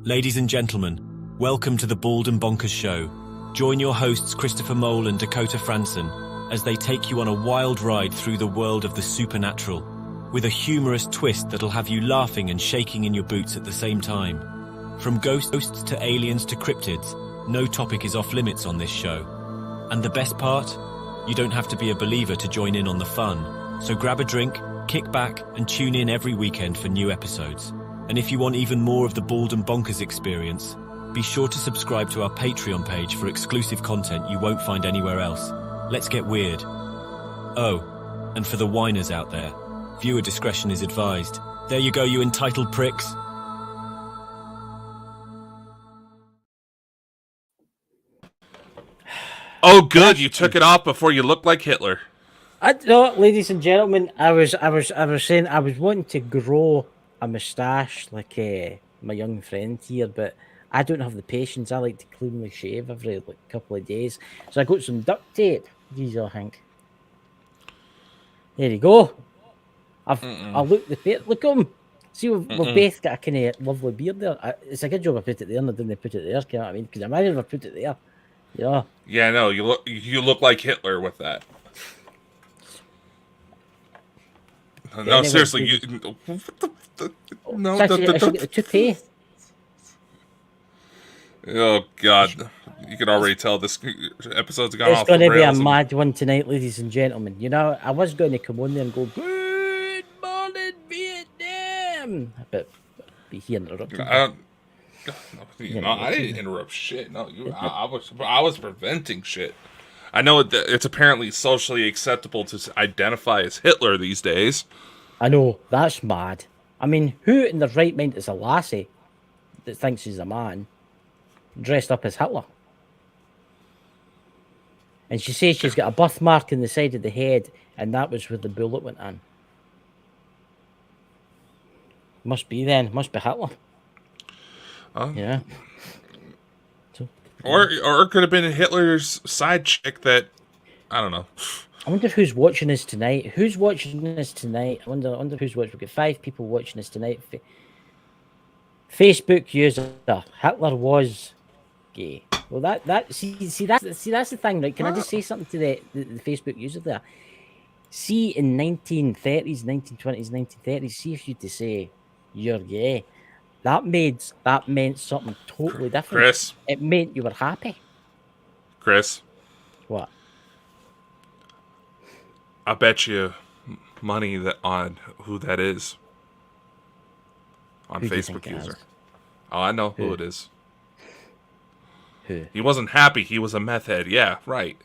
Ladies and gentlemen, welcome to the Bald and Bonkers Show. Join your hosts Christopher Mole and Dakota Franson as they take you on a wild ride through the world of the supernatural, with a humorous twist that'll have you laughing and shaking in your boots at the same time. From ghosts to aliens to cryptids, no topic is off limits on this show. And the best part? You don't have to be a believer to join in on the fun. So grab a drink, kick back, and tune in every weekend for new episodes. And if you want even more of the Bald and Bonkers experience, be sure to subscribe to our Patreon page for exclusive content you won't find anywhere else. Let's get weird. Oh, and for the whiners out there, viewer discretion is advised. There you go, you entitled pricks. Oh, good! You took it off before you looked like Hitler. No, ladies and gentlemen, I was saying I was wanting to grow a moustache like my young friend here, but I don't have the patience. I like to cleanly shave every couple of days, so I got some duct tape. These I think. There you go. I look the pair. Look at them. See, we've both got a kind of lovely beard there. It's a good job I put it there and I didn't put it there. You know what I mean? Because imagine if I put it there. Yeah. Yeah, no, you look like Hitler with that. No, anyway, seriously, you. No, I should get the toupee. Oh God, you can already tell this episode's gone off. It's going to be a rails mad one tonight, ladies and gentlemen. You know, I was going to come on there and go, "Good morning, Vietnam," but be here interrupting. I didn't interrupt shit. No, I was preventing shit. I know that it's apparently socially acceptable to identify as Hitler these days. I know, that's mad. I mean, who in their right mind is a lassie that thinks she's a man dressed up as Hitler? And she says she's got a birthmark in the side of the head, and that was where the bullet went in. Must be then. Must be Hitler. Yeah. So, or it could have been Hitler's side chick that, I don't know. I wonder who's watching us tonight. Who's watching us tonight? I wonder who's watching. We've got 5 people watching us tonight. Facebook user Hitler was gay. Well, see that's the thing, right? Can I just say something to the Facebook user there? See, in 1930s, 1920s, 1930s, see if you to say you're gay. That meant something totally different. Chris. It meant you were happy. Chris. What? I bet you money on who that is. On Who do you Facebook think it user. is? Oh, I know who it is. Who? He wasn't happy. He was a meth head. Yeah, right.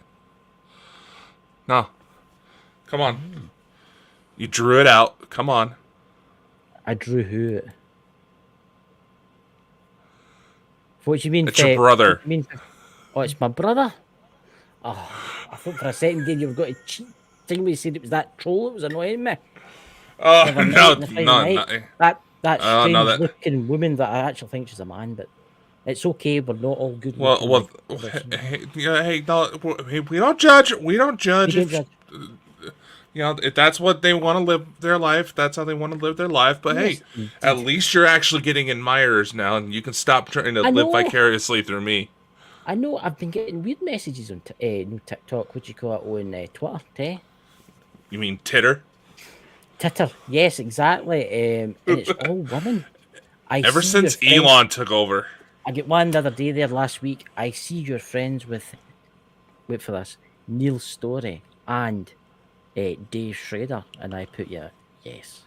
No. Come on. You drew it out. Come on. I drew who? What do you mean? It's your brother. Oh, it's my brother? Oh, I thought for a second there you were going to cheat. When you said it was that troll that was annoying me. Oh, no. That strange looking woman that I actually think she's a man, but it's okay. We're not all good. Hey, we don't judge. We don't judge. You know, if that's what they want to live their life, that's how they want to live their life. But hey, at least you're actually getting admirers now, and you can stop trying to live vicariously through me. I know. I've been getting weird messages on TikTok. What do you call it on Twitter? You mean titter? Titter. Yes, exactly. And it's all women. Ever since Elon took over. I get one the other day there last week. I see you're friends with, wait for this, Neil Story and Dave Schrader, and I put yes.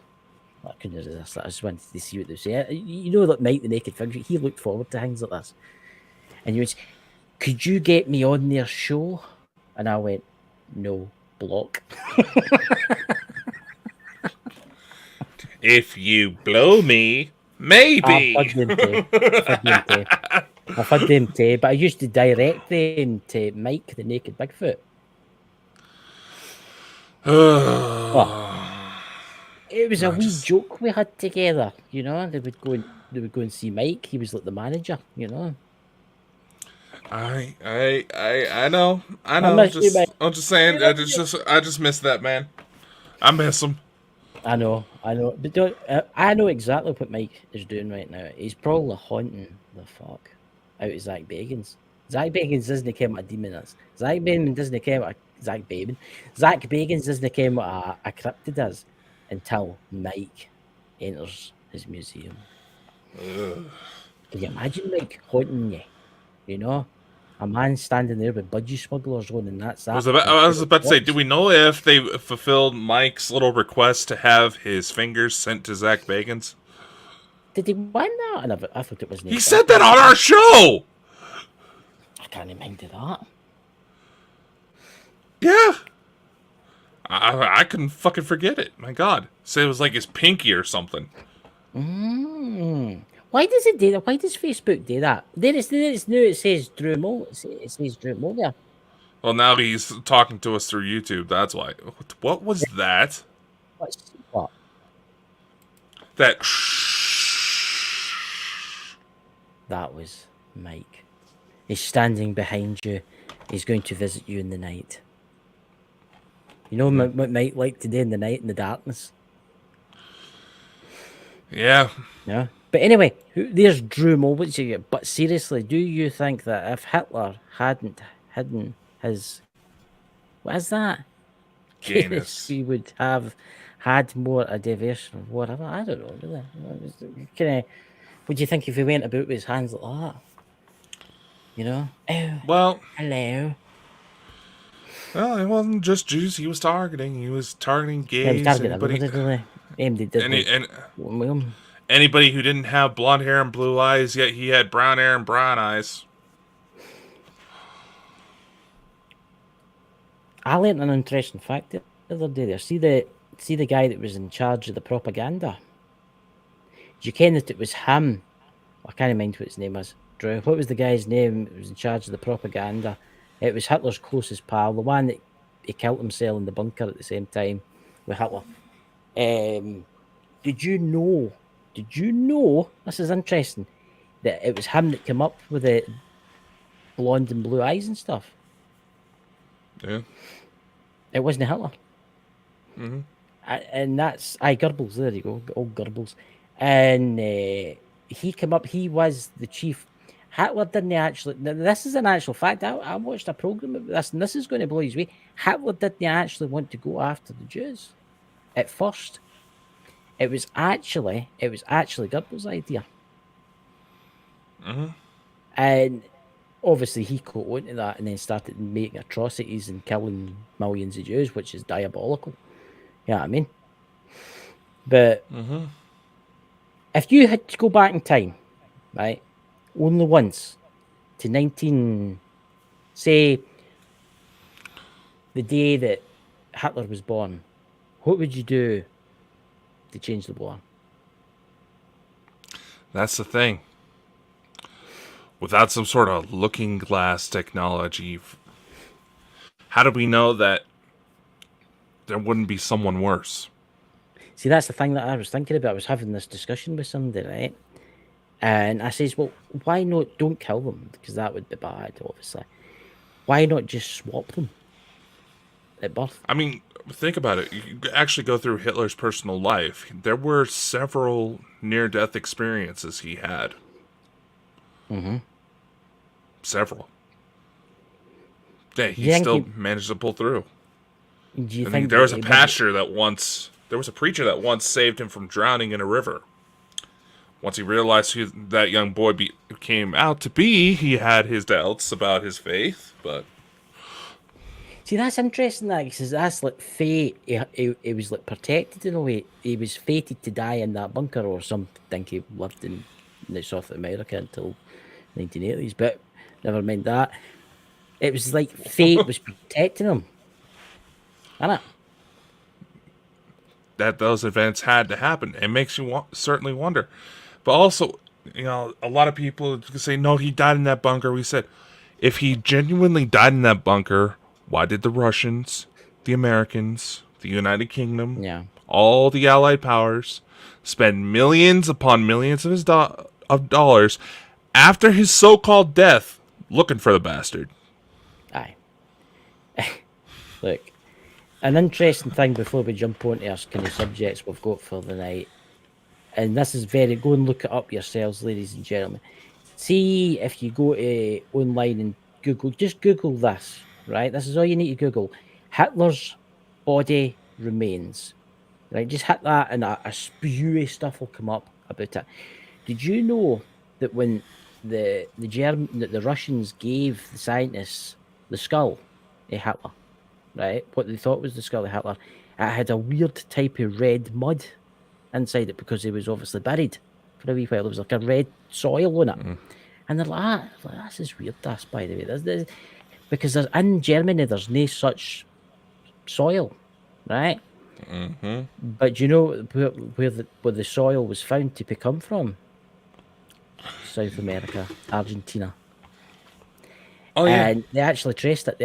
I couldn't resist that. I just wanted to see what they say. You know that Mike the Naked Figure, he looked forward to things like this. And you went, could you get me on their show? And I went, no, block. If you blow me, maybe. I've had them too, but I used to direct them to Mike the Naked Bigfoot. It was a wee joke we had together, you know. They would go and see Mike. He was like the manager, you know. I know. I'm just saying. I just miss that man. I miss him. I know. I know, but I know exactly what Mike is doing right now. He's probably haunting the fuck out of Zach Bagans. Zach Bagans doesn't care what a demon is. Zach Bagans doesn't care what Zach Bagans doesn't care what a cryptid is until Mike enters his museum. Can you imagine Mike haunting you? You know, a man standing there with budgie smugglers on, and that's that. I was about to say, do we know if they fulfilled Mike's little request to have his fingers sent to Zach Bagans? Did he win that? I thought it was. He said that on our show. I can't mind of that. Yeah. I couldn't fucking forget it. My God. Say it was like his pinky or something. Why does it do that? Why does Facebook do that? It's new. It says Drew Mo. It says Drew Mo there. Well, now he's talking to us through YouTube. That's why. What was that? What? That. That was Mike. He's standing behind you. He's going to visit you in the night. You know what Mike like to do in the night in the darkness? Yeah. Yeah. But anyway, there's Drew Mo. But seriously, do you think that if Hitler hadn't hidden his... What is that? Gayness. We would have had more a diversion of whatever. I don't know, really. Would you think if he went about with his hands like that? You know? Oh, well, hello. Well, it wasn't just Jews he was targeting. He was targeting gays. Anybody who didn't have blonde hair and blue eyes, yet he had brown hair and brown eyes. I learned an interesting fact the other day there. See the guy that was in charge of the propaganda? Do you ken that it was him? I can't mind what his name is. Drew, what was the guy's name that was in charge of the propaganda? It was Hitler's closest pal, the one that he killed himself in the bunker at the same time with Hitler. Did you know, this is interesting, that it was him that came up with the blonde and blue eyes and stuff? Yeah. It wasn't Hitler. Mm-hmm. And that's, Goebbels, there you go, old Goebbels. And he came up, he was the chief. Hitler didn't actually, this is an actual fact, I watched a program of this, and this is going to blow you away. Hitler didn't actually want to go after the Jews at first. It was actually Goebbels' idea. Mm-hmm. And obviously he caught on to that and then started making atrocities and killing millions of Jews, which is diabolical. You know what I mean? But if you had to go back in time, right, only once, to say, the day that Hitler was born, what would you do to change the war? That's the thing. Without some sort of looking glass technology, how do we know that there wouldn't be someone worse? See, that's the thing that I was thinking about. I was having this discussion with somebody, right? And I says, well, why not? Don't kill them, because that would be bad, obviously. Why not just swap them at birth? I mean, think about it. You actually go through Hitler's personal life. There were several near-death experiences he had. Mm-hmm. Several. Yeah, he still managed to pull through. Do you think there was a pastor that once... There was a preacher that once saved him from drowning in a river. Once he realized who that young boy came out to be, he had his doubts about his faith, but... See, that's interesting, that, because that's like fate. He was like protected in a way. He was fated to die in that bunker or something. He lived in South America until 1980s, but never mind that. It was like fate was protecting him. Isn't it? That those events had to happen. It makes you certainly wonder. But also, you know, a lot of people say, no, he died in that bunker. We said, if he genuinely died in that bunker, why did the Russians, the Americans, the United Kingdom, all the Allied powers spend millions upon millions of his dollars after his so-called death looking for the bastard? Aye. Look, An interesting thing before we jump on to our kind of subjects we've got for the night, and this is go and look it up yourselves, ladies and gentlemen. See if you go to online and just Google this, right? This is all you need to Google. Hitler's body remains, right? Just hit that and a spew of stuff will come up about it. Did you know that when the Russians gave the scientists the skull of Hitler, right? What they thought was the skull of Hitler, it had a weird type of red mud inside it because he was obviously buried for a wee while. There was like a red soil on it. And they're like, this is weird, this, by the way. This, because in Germany, there's no such soil, right? Mm-hmm. But you know where the soil was found to come from? South America, Argentina. Oh, yeah. And they actually traced it.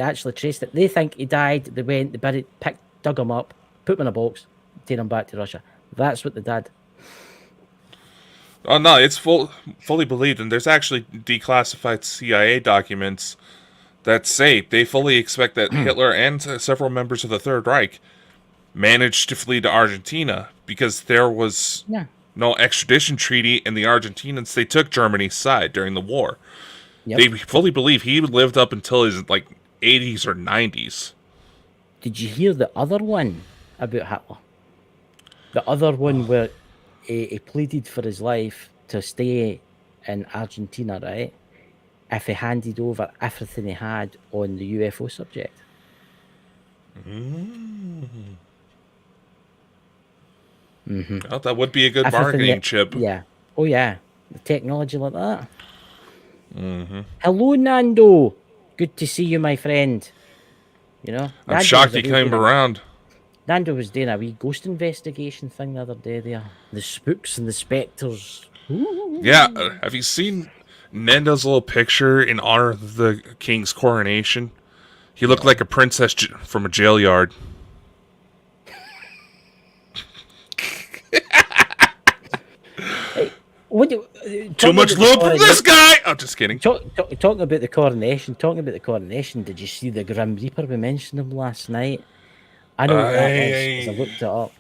They think he died. They went, they buried, dug him up, put him in a box, take him back to Russia. That's what they did. Oh, no, it's fully believed, and there's actually declassified CIA documents that say they fully expect that Hitler and several members of the Third Reich managed to flee to Argentina because there was no extradition treaty, and the Argentinians, they took Germany's side during the war. Yep. They fully believe he lived up until his 80s or 90s. Did you hear the other one about Hitler? The other one where he pleaded for his life to stay in Argentina, right? If he handed over everything he had on the UFO subject. Mm-hmm. Well, that would be a good bargaining chip. Yeah. Oh, yeah. The technology like that. Mm-hmm. Hello, Nando. Good to see you, my friend. You know, I'm shocked he came around. Nando was doing a wee ghost investigation thing the other day there. The spooks and the spectres. Ooh. Yeah, have you seen Nando's little picture in honor of the king's coronation? He looked like a princess from a jail yard. Hey, too much lube from this guy! Oh, just kidding. Talking about the coronation, did you see the Grim Reaper? We mentioned him last night. I know what that is, because I looked it up.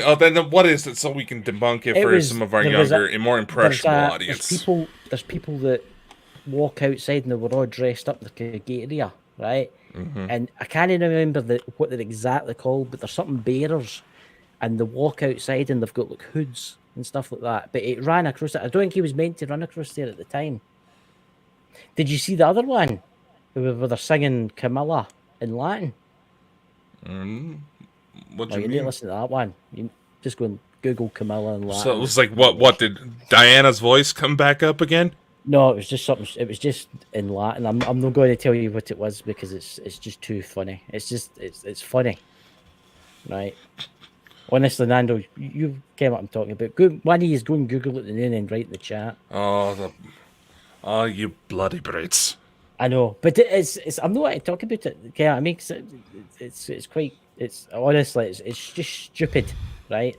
Oh, then what is it, so we can debunk it for some of our younger and more impressionable audience? There's people that walk outside and they were all dressed up like a gateria, right? Mm-hmm. And I can't even remember what they're exactly called, but there's something bearers, and they walk outside and they've got like hoods and stuff like that. But it ran across it. I don't think he was meant to run across there at the time. Did you see the other one where they're singing Camilla in Latin? What do you mean? need to listen to that one. You just go and Google Camilla in Latin. So it was like, what did Diana's voice come back up again? No, it was just something. It was just in Latin. I'm not going to tell you what it was because it's just too funny. It's funny, right? Honestly, Nando, you came up and talking about. One of you is go and Google it and then write in the chat. Oh, you bloody Brits! I know, but it's. I'm not going to talk about it. Okay, I mean, it's quite. It's honestly, it's just stupid, right?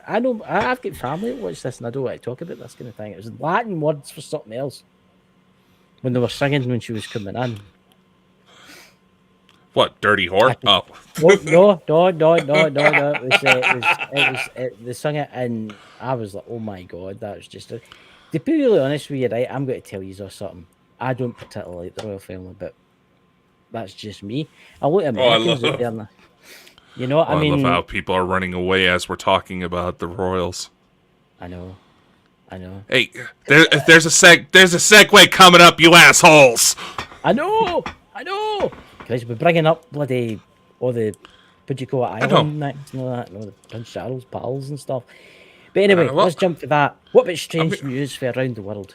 I know I've got family that watch this, and I don't want to talk about this kind of thing. It was Latin words for something else when they were singing when she was coming in. What, dirty whore? No. They sung it, and I was like, oh my god, that was just. To be really honest with you, right? I'm going to tell you something. I don't particularly like the royal family, but that's just me. I look at Americans out there. You know what I mean? I love how people are running away as we're talking about the royals. I know. Hey, there's a segue coming up, you assholes. I know. Because we're bringing up bloody all the what do you call it, island next and all that, and all the Prince Charles pals and stuff. But anyway, let's jump to that. What about strange news for around the world?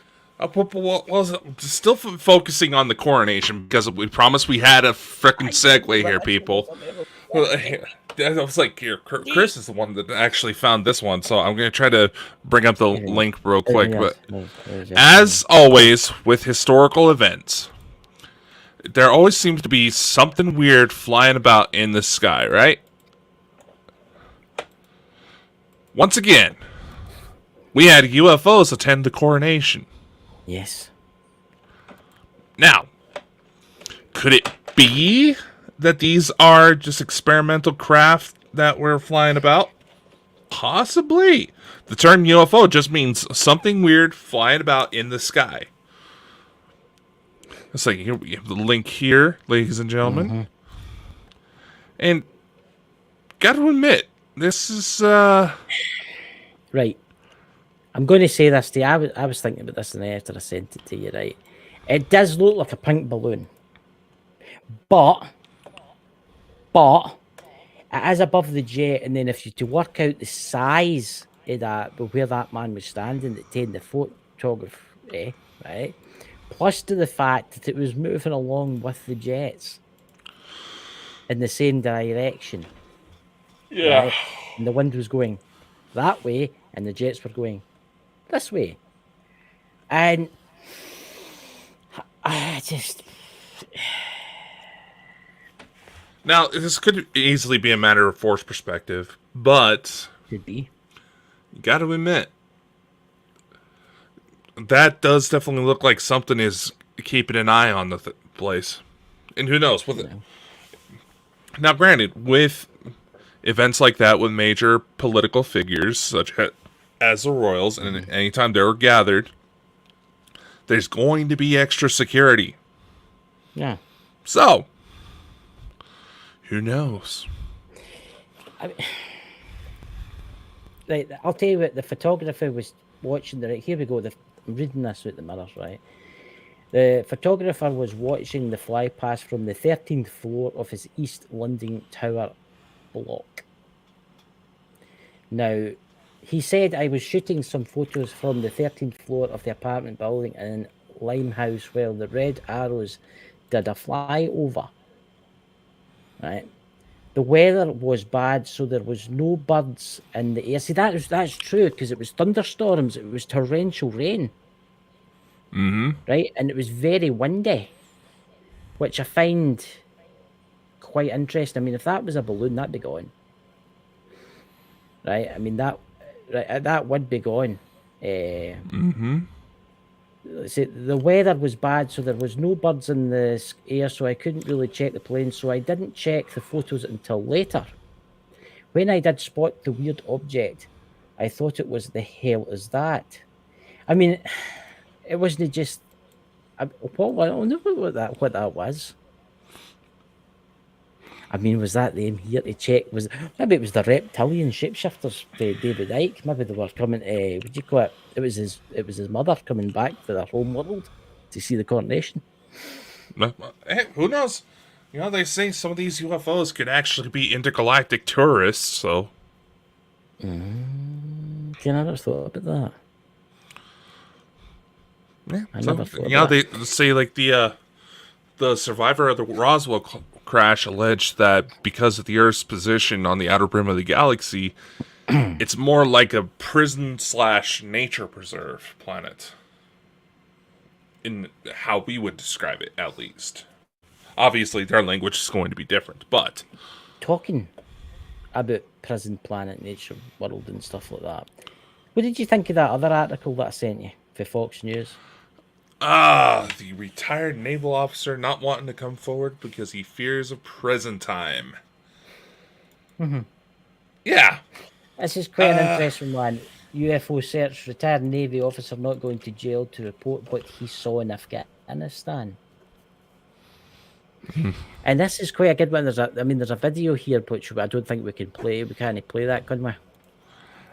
Still focusing on the coronation because we promised we had a frickin' segue here, people. I was like, here, Chris is the one that actually found this one, so I'm going to try to bring up the link real quick. But as always with historical events, there always seems to be something weird flying about in the sky, right? Once again, we had UFOs attend the coronation. Yes. Now, could it be that these are just experimental craft that we're flying about? Possibly. The term UFO just means something weird flying about in the sky. It's like, here we have the link here, ladies and gentlemen. Mm-hmm. And gotta admit, this is Right. I'm going to say this to you. I was thinking about this after I sent it to you, right? It does look like a pink balloon. But it is above the jet, and then if you to work out the size of that, but where that man was standing that taking the photography, right? Plus to the fact that it was moving along with the jets in the same direction. yeah. Right? And the wind was going that way, and the jets were going this way. And I just... Now, this could easily be a matter of force perspective, but Could be. you gotta admit, that does definitely look like something is keeping an eye on the place. And who knows? With it. Now, granted, with events like that, with major political figures such as the royals, and anytime they were gathered, there's going to be extra security. Yeah. So, who knows? I mean, right, I'll tell you what, the photographer was watching here we go. I'm reading this with the mirrors, right? The photographer was watching the fly past from the 13th floor of his East London Tower block. Now, he said, I was shooting some photos from the 13th floor of the apartment building in Limehouse where the red arrows did a flyover. Right? The weather was bad, so there was no birds in the air. See, that's true, because it was thunderstorms, it was torrential rain. Mm-hmm. Right? And it was very windy, which I find quite interesting. I mean, if that was a balloon, that'd be gone. Right? I mean, that would be gone. Mm-hmm. See, the weather was bad, so there was no birds in the air, so I couldn't really check the plane, so I didn't check the photos until later. When I did spot the weird object, I thought it was the hell is that? I mean, it wasn't just... I don't know what that was. I mean, was that them here to check? Maybe it was the reptilian shapeshifters for David Icke. Maybe they were coming to, what do you call it? It was his mother coming back to their home world to see the coronation. Hey, who knows? You know, they say some of these UFOs could actually be intergalactic tourists, so... I never thought about that. Yeah, I never thought you know, about they say, like, the survivor of the Roswell crash alleged that because of the Earth's position on the outer rim of the galaxy, it's more like a prison/nature preserve planet. In how we would describe it, at least. Obviously, their language is going to be different, but... Talking about prison planet, nature world and stuff like that. What did you think of that other article that I sent you for Fox News? The retired naval officer not wanting to come forward because he fears of prison time. Mm-hmm. Yeah. This is quite an interesting one. UFO search, retired Navy officer not going to jail to report what he saw in Afghanistan. And this is quite a good one. There's a video here, which I don't think we can play. We can't play that, can we?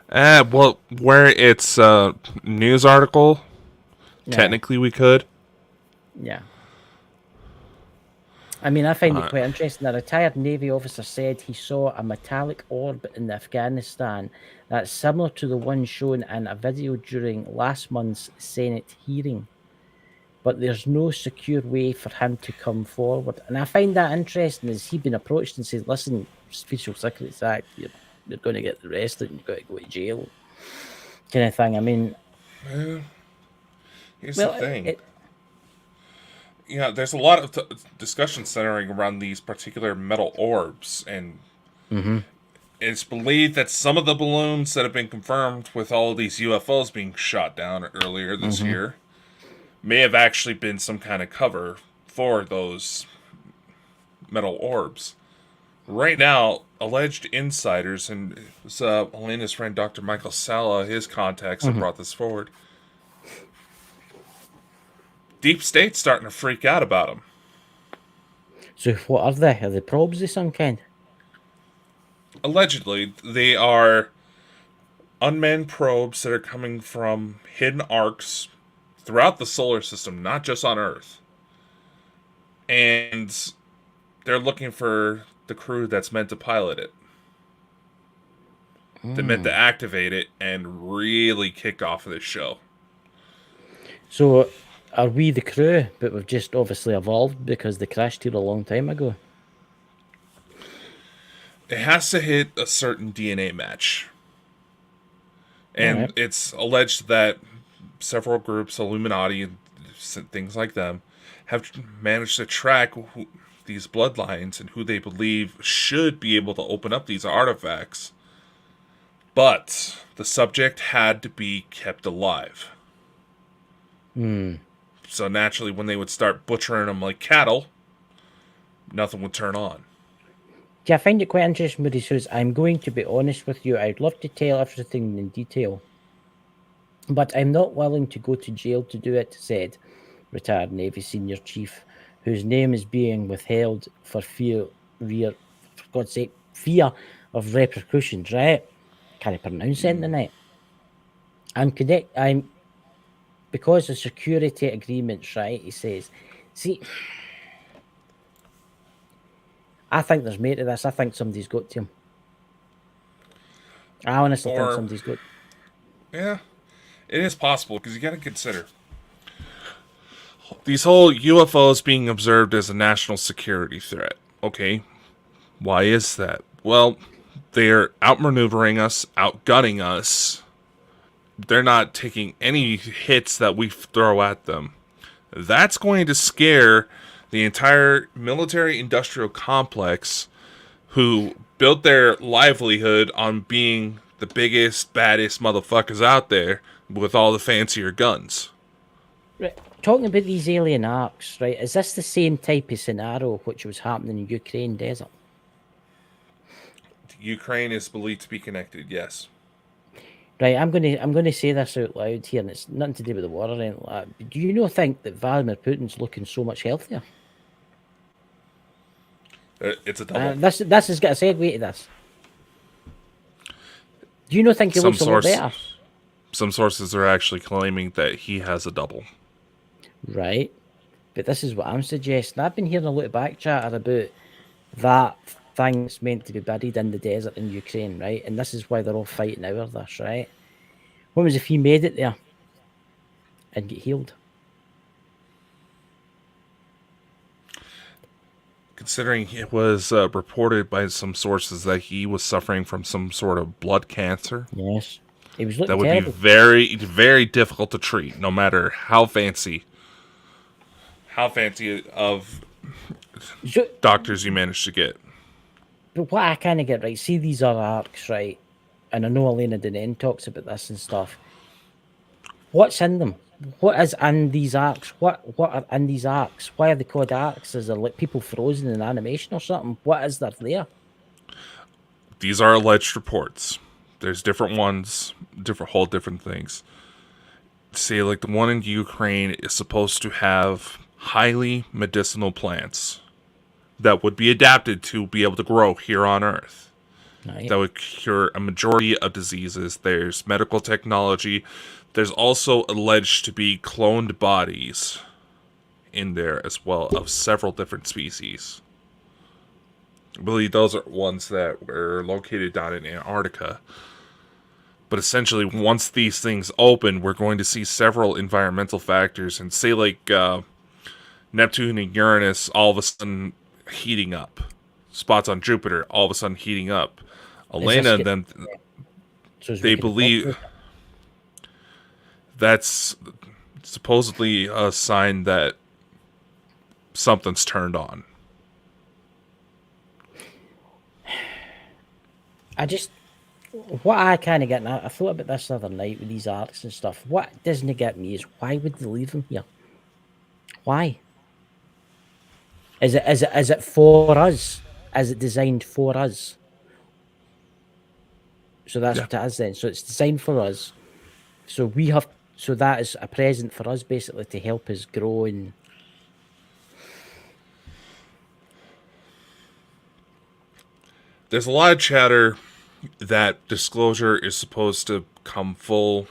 Well, where it's a news article, technically we could. Yeah. I mean, I find it quite interesting. A retired Navy officer said he saw a metallic orb in Afghanistan that's similar to the one shown in a video during last month's Senate hearing. But there's no secure way for him to come forward. And I find that interesting. As he's been approached and said, listen, Special Secrets Act, you're going to get arrested and you've got to go to jail. Kind of thing. I mean... Here's the thing. There's a lot of discussion centering around these particular metal orbs, and it's believed that some of the balloons that have been confirmed with all of these UFOs being shot down earlier this year may have actually been some kind of cover for those metal orbs. Right now, alleged insiders, and it was Elena's friend Dr. Michael Sala, his contacts have brought this forward. Deep State's starting to freak out about them. So what are they? Are they probes of some kind? Allegedly, they are unmanned probes that are coming from hidden arcs throughout the solar system, not just on Earth. And they're looking for the crew that's meant to pilot it. They're meant to activate it and really kick off this show. So are we the crew, but we've just obviously evolved because they crashed here a long time ago? It has to hit a certain DNA match. And it's alleged that several groups, Illuminati and things like them, have managed to track these bloodlines and who they believe should be able to open up these artifacts. But the subject had to be kept alive. So naturally, when they would start butchering them like cattle, nothing would turn on. Yeah, I find it quite interesting what he says. I'm going to be honest with you. I'd love to tell everything in detail, but I'm not willing to go to jail to do it, said retired Navy senior chief, whose name is being withheld for fear of repercussions, right? Can't pronounce it tonight. I'm because of security agreements, right? He says, see, I think there's more to this. I think somebody's got to him. I honestly think somebody's got. Yeah, it is possible because you got to consider these whole UFOs being observed as a national security threat. Okay, why is that? Well, they're outmaneuvering us, outgunning us. They're not taking any hits that we throw at them. That's going to scare the entire military-industrial complex who built their livelihood on being the biggest, baddest motherfuckers out there with all the fancier guns. Right. Talking about these alien arcs, right? Is this the same type of scenario which was happening in Ukraine desert? Ukraine is believed to be connected, yes. Right, I'm gonna say this out loud here, and it's nothing to do with the war or anything like that. But do you not think that Vladimir Putin's looking so much healthier? It's a double. This has got a segue to this. Do you not think he looks a lot better? Some sources are actually claiming that he has a double. Right, but this is what I'm suggesting. I've been hearing a lot of back chatter about that thing that's meant to be buried in the desert in Ukraine, right? And this is why they're all fighting over this, right? What was if he made it there and get healed? Considering it was reported by some sources that he was suffering from some sort of blood cancer. Yes. He was looking that would terrible. be very, very difficult to treat, no matter how fancy of doctors you manage to get. But what I kind of get, right, see these are arcs, right? And I know Elena Dennen talks about this and stuff. What's in them? What is in these arcs? What are in these arcs? Why are they called arcs? Is there like people frozen in animation or something? What is there there? These are alleged reports. There's different ones, different things. Say like the one in Ukraine is supposed to have highly medicinal plants that would be adapted to be able to grow here on Earth. Right. That would cure a majority of diseases. There's medical technology. There's also alleged to be cloned bodies in there as well of several different species. I believe those are ones that were located down in Antarctica. But essentially, once these things open, we're going to see several environmental factors. And say like Neptune and Uranus all of a sudden heating up. Spots on Jupiter all of a sudden heating up. Elena and them, they believe that's supposedly a sign that something's turned on. What I kind of get, and I thought about this the other night with these arcs and stuff. What doesn't get me is why would they leave them here? Why? Is it for us? Is it designed for us? So that's Yeah. what it is then. So it's designed for us. So we have. So that is a present for us, basically, to help us grow and. There's a lot of chatter that disclosure is supposed to come full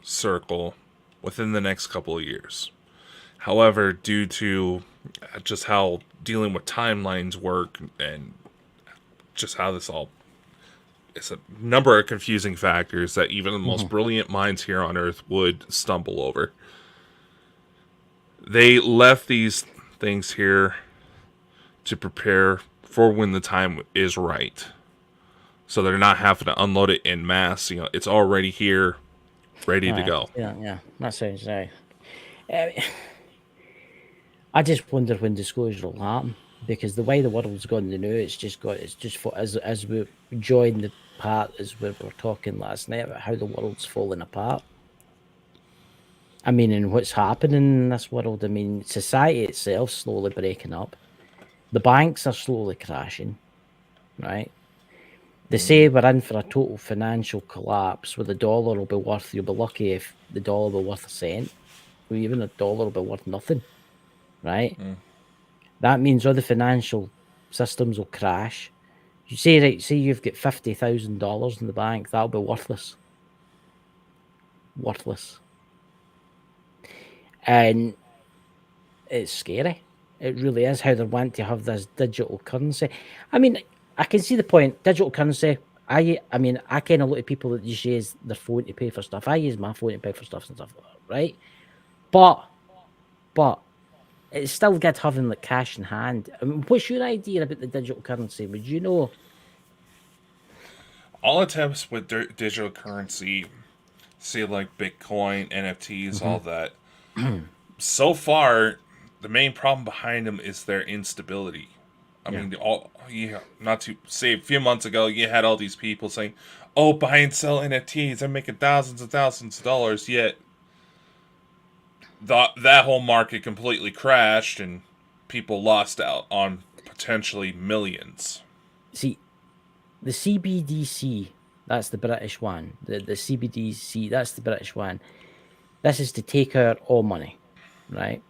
circle within the next couple of years. However, due to just how dealing with timelines work and just how this all, it's a number of confusing factors that even the most brilliant minds here on Earth would stumble over. They left these things here to prepare for when the time is right. So they're not having to unload it in mass. You know, it's already here, ready to go. Yeah, that sounds right. I just wonder when disclosure will happen, because the way the world's gone now, it's just for as we join the part as we were talking last night about how the world's falling apart. I mean, and what's happening in this world. I mean, society itself slowly breaking up. The banks are slowly crashing, right? They say we're in for a total financial collapse, where the dollar will be worth, you'll be lucky if the dollar will be worth a cent, or even a dollar will be worth nothing, right? That means all the financial systems will crash. You say, right, say you've got $50,000 in the bank, that'll be worthless. Worthless. And it's scary. It really is how they want to have this digital currency. I mean, I can see the point. Digital currency. I mean, I kind of look at people that just use their phone to pay for stuff. I use my phone to pay for stuff and stuff like that, right? But it's still good having like cash in hand. I mean, what's your idea about the digital currency? Would you know? All attempts with digital currency, say like Bitcoin, NFTs, all that, so far, the main problem behind them is their instability. I mean, not to say a few months ago, you had all these people saying, "Oh, buy and sell NFTs, I'm making thousands and thousands of dollars." Yet, that whole market completely crashed, and people lost out on potentially millions. See, the CBDC, that's the British one. The CBDC, that's the British one. This is to take out all money, right?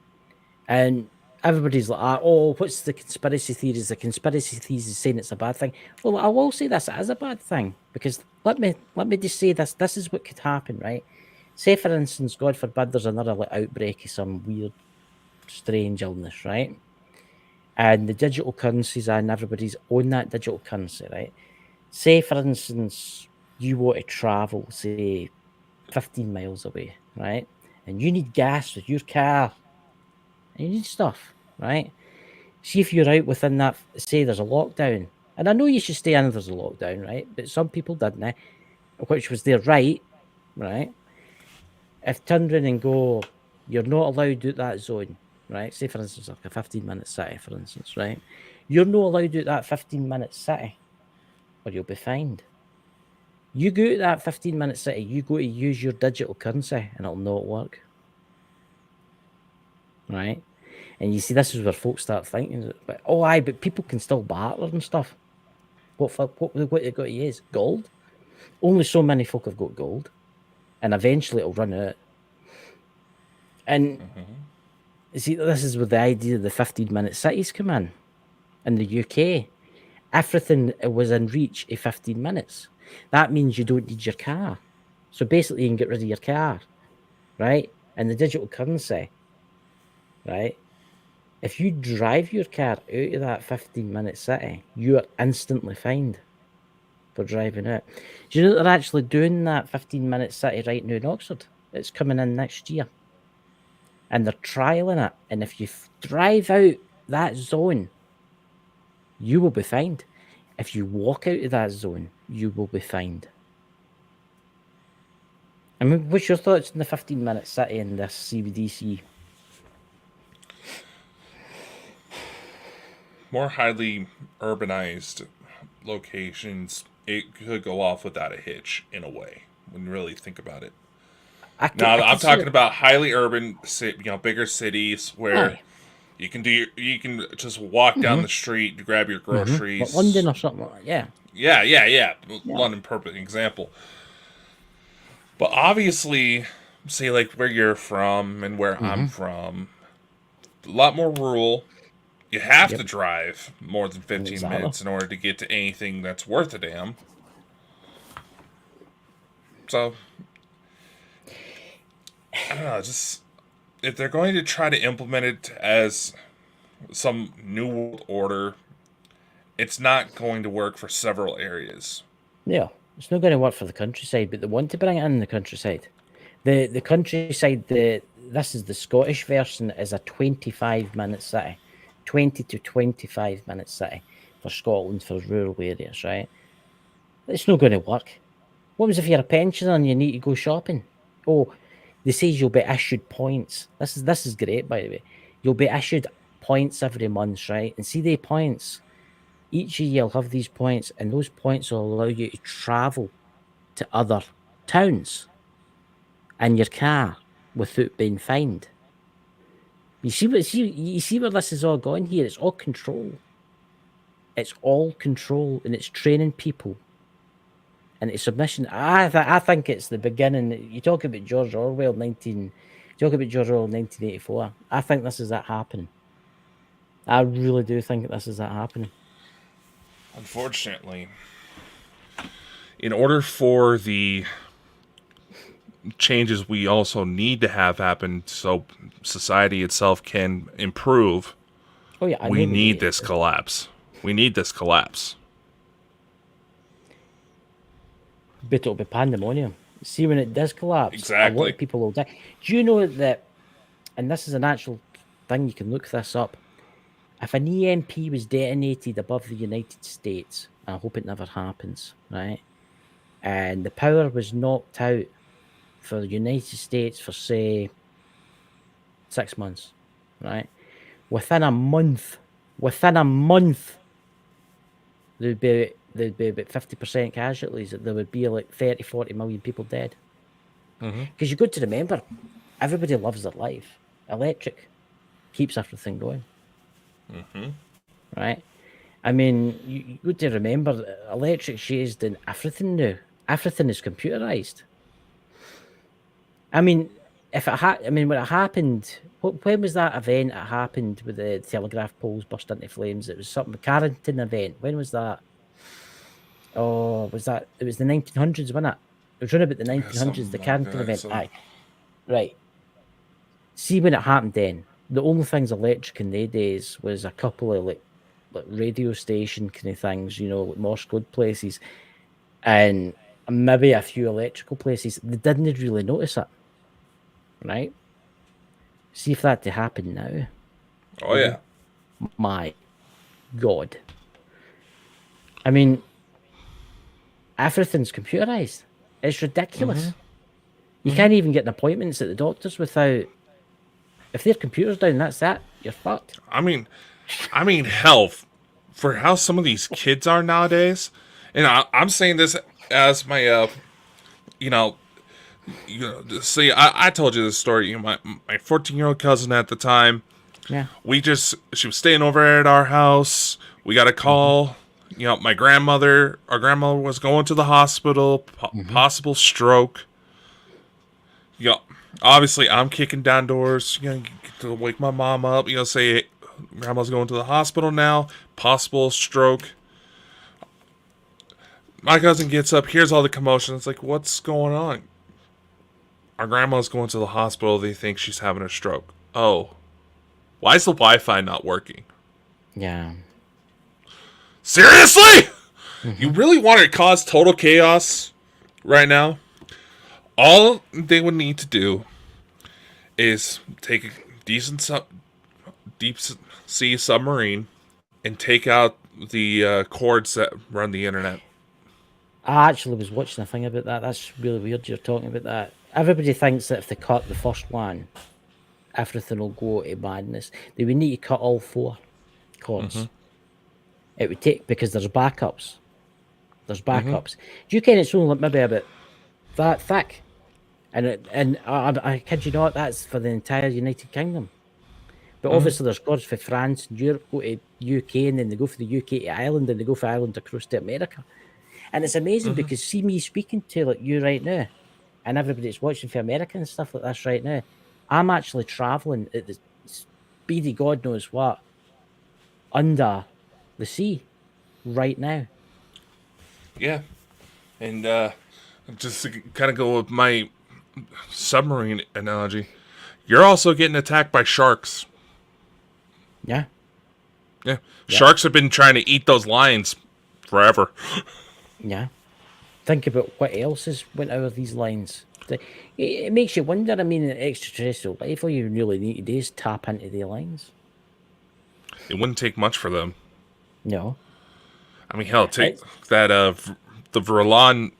And everybody's like, oh, what's the conspiracy theories? The conspiracy theories is saying it's a bad thing. Well, I will say this is a bad thing, because let me just say this. This is what could happen, right? Say, for instance, God forbid, there's another like outbreak of some weird, strange illness, right? And the digital currencies and everybody's own that digital currency, right? Say, for instance, you want to travel, say, 15 miles away, right? And you need gas with your car. And you need stuff, right? See if you're out within that, say there's a lockdown. And I know you should stay in if there's a lockdown, right? But some people didn't, which was their right? If turn around and go, you're not allowed to do that zone, right? Say, for instance, like a 15-minute city, for instance, right? You're not allowed to do that 15-minute city, or you'll be fined. You go to that 15-minute city, you go to use your digital currency, and it'll not work. Right? And you see, this is where folks start thinking, but but people can still barter and stuff. What they got to use? Gold? Only so many folk have got gold. And eventually it'll run out. And you see, this is where the idea of the 15-minute cities come in. In the UK, everything was in reach of 15 minutes. That means you don't need your car. So basically you can get rid of your car, right? And the digital currency, right? If you drive your car out of that 15-minute city, you are instantly fined for driving out. Do you know that they're actually doing that 15-minute city right now in Oxford? It's coming in next year. And they're trialling it. And if you drive out that zone, you will be fined. If you walk out of that zone, you will be fined. I mean, what's your thoughts on the 15-minute city and this CBDC? More highly urbanized locations, it could go off without a hitch in a way when you really think about it. I'm talking about highly urban, bigger cities where You can you can just walk down the street to grab your groceries. Like London or something like that. Yeah. Yeah. London, perfect example. But obviously, say like where you're from and where I'm from, a lot more rural. You have to drive more than 15 minutes in order to get to anything that's worth a damn. So, I don't know, just if they're going to try to implement it as some new world order, it's not going to work for several areas. Yeah, it's not going to work for the countryside, but they want to bring it in the countryside. The countryside, this is the Scottish version, is a 25-minute city, 20 to 25-minute city for Scotland, for rural areas, right? It's not going to work. What was if you're a pensioner and you need to go shopping? Oh, they say you'll be issued points. This is great, by the way. You'll be issued points every month, right? And see the points. Each year you'll have these points, and those points will allow you to travel to other towns in your car without being fined. You see where this is all going here? It's all control. It's all control, and it's training people into submission. I think it's the beginning. You talk about George Orwell 1984. I think this is that happening. I really do think this is that happening. Unfortunately, in order for the changes we also need to have happen so society itself can improve, we need this collapse. We need this collapse. But it'll be pandemonium. See, when it does collapse, exactly, a lot of people will die. Do you know that, and this is an actual thing, you can look this up, if an EMP was detonated above the United States, and I hope it never happens, right, and the power was knocked out for the United States for, say, 6 months, right, within a month, there'd be about 50% casualties. There would be like 30, 40 million people dead. Because you've got to remember, everybody loves their life. Electric keeps everything going. Right? I mean, you got to remember, electric's used in everything now. Everything is computerized. I mean, when it happened, when was that event that happened with the telegraph poles burst into flames? It was something, the Carrington event. When was that? Oh, was that? It was the 1900s, wasn't it? It was running about the 1900s, the Carrington event. So. Aye. Right. See, when it happened then, the only things electric in the days was a couple of like radio station kind of things, like Morse code places, and maybe a few electrical places. They didn't really notice it. Right? See if that to happen now. Oh, yeah. My God. I mean, everything's computerized. It's ridiculous. You can't even get appointments at the doctors without. If their computer's down, that's that. You're fucked. I mean, hell, for how some of these kids are nowadays, and I'm saying this as my, see, I told you this story. My 14-year-old cousin at the time. Yeah. She was staying over at our house. We got a call. Our grandmother was going to the hospital, possible stroke. Obviously I'm kicking down doors, to wake my mom up, say, hey, grandma's going to the hospital now, possible stroke. My cousin gets up, hears all the commotion. It's like, what's going on? Our grandma's going to the hospital. They think she's having a stroke. Oh, why is the Wi-Fi not working? Yeah. Seriously? You really want to cause total chaos right now? All they would need to do is take a decent deep sea submarine and take out the cords that run the internet. I actually was watching a thing about that. That's really weird you're talking about that. Everybody thinks that if they cut the first one, everything will go to madness. They would need to cut all 4 cords. It would take, because there's backups. Do you ken it's only maybe about that thick? And I kid you not, that's for the entire United Kingdom. But obviously there's squads for France and Europe go to UK, and then they go from the UK to Ireland, and they go from Ireland across to America. And it's amazing because see me speaking to like you right now, and everybody that's watching for America and stuff like this right now, I'm actually traveling at the speedy God knows what under the sea right now. Yeah. And just to kind of go with my submarine analogy, you're also getting attacked by sharks. Yeah. Yeah. Sharks have been trying to eat those lions forever. Yeah. Think about what else has went out of these lines. It makes you wonder. I mean, in extraterrestrial life, all you really need to do is tap into the lines. It wouldn't take much for them. No. I mean, hell, take that the Verlon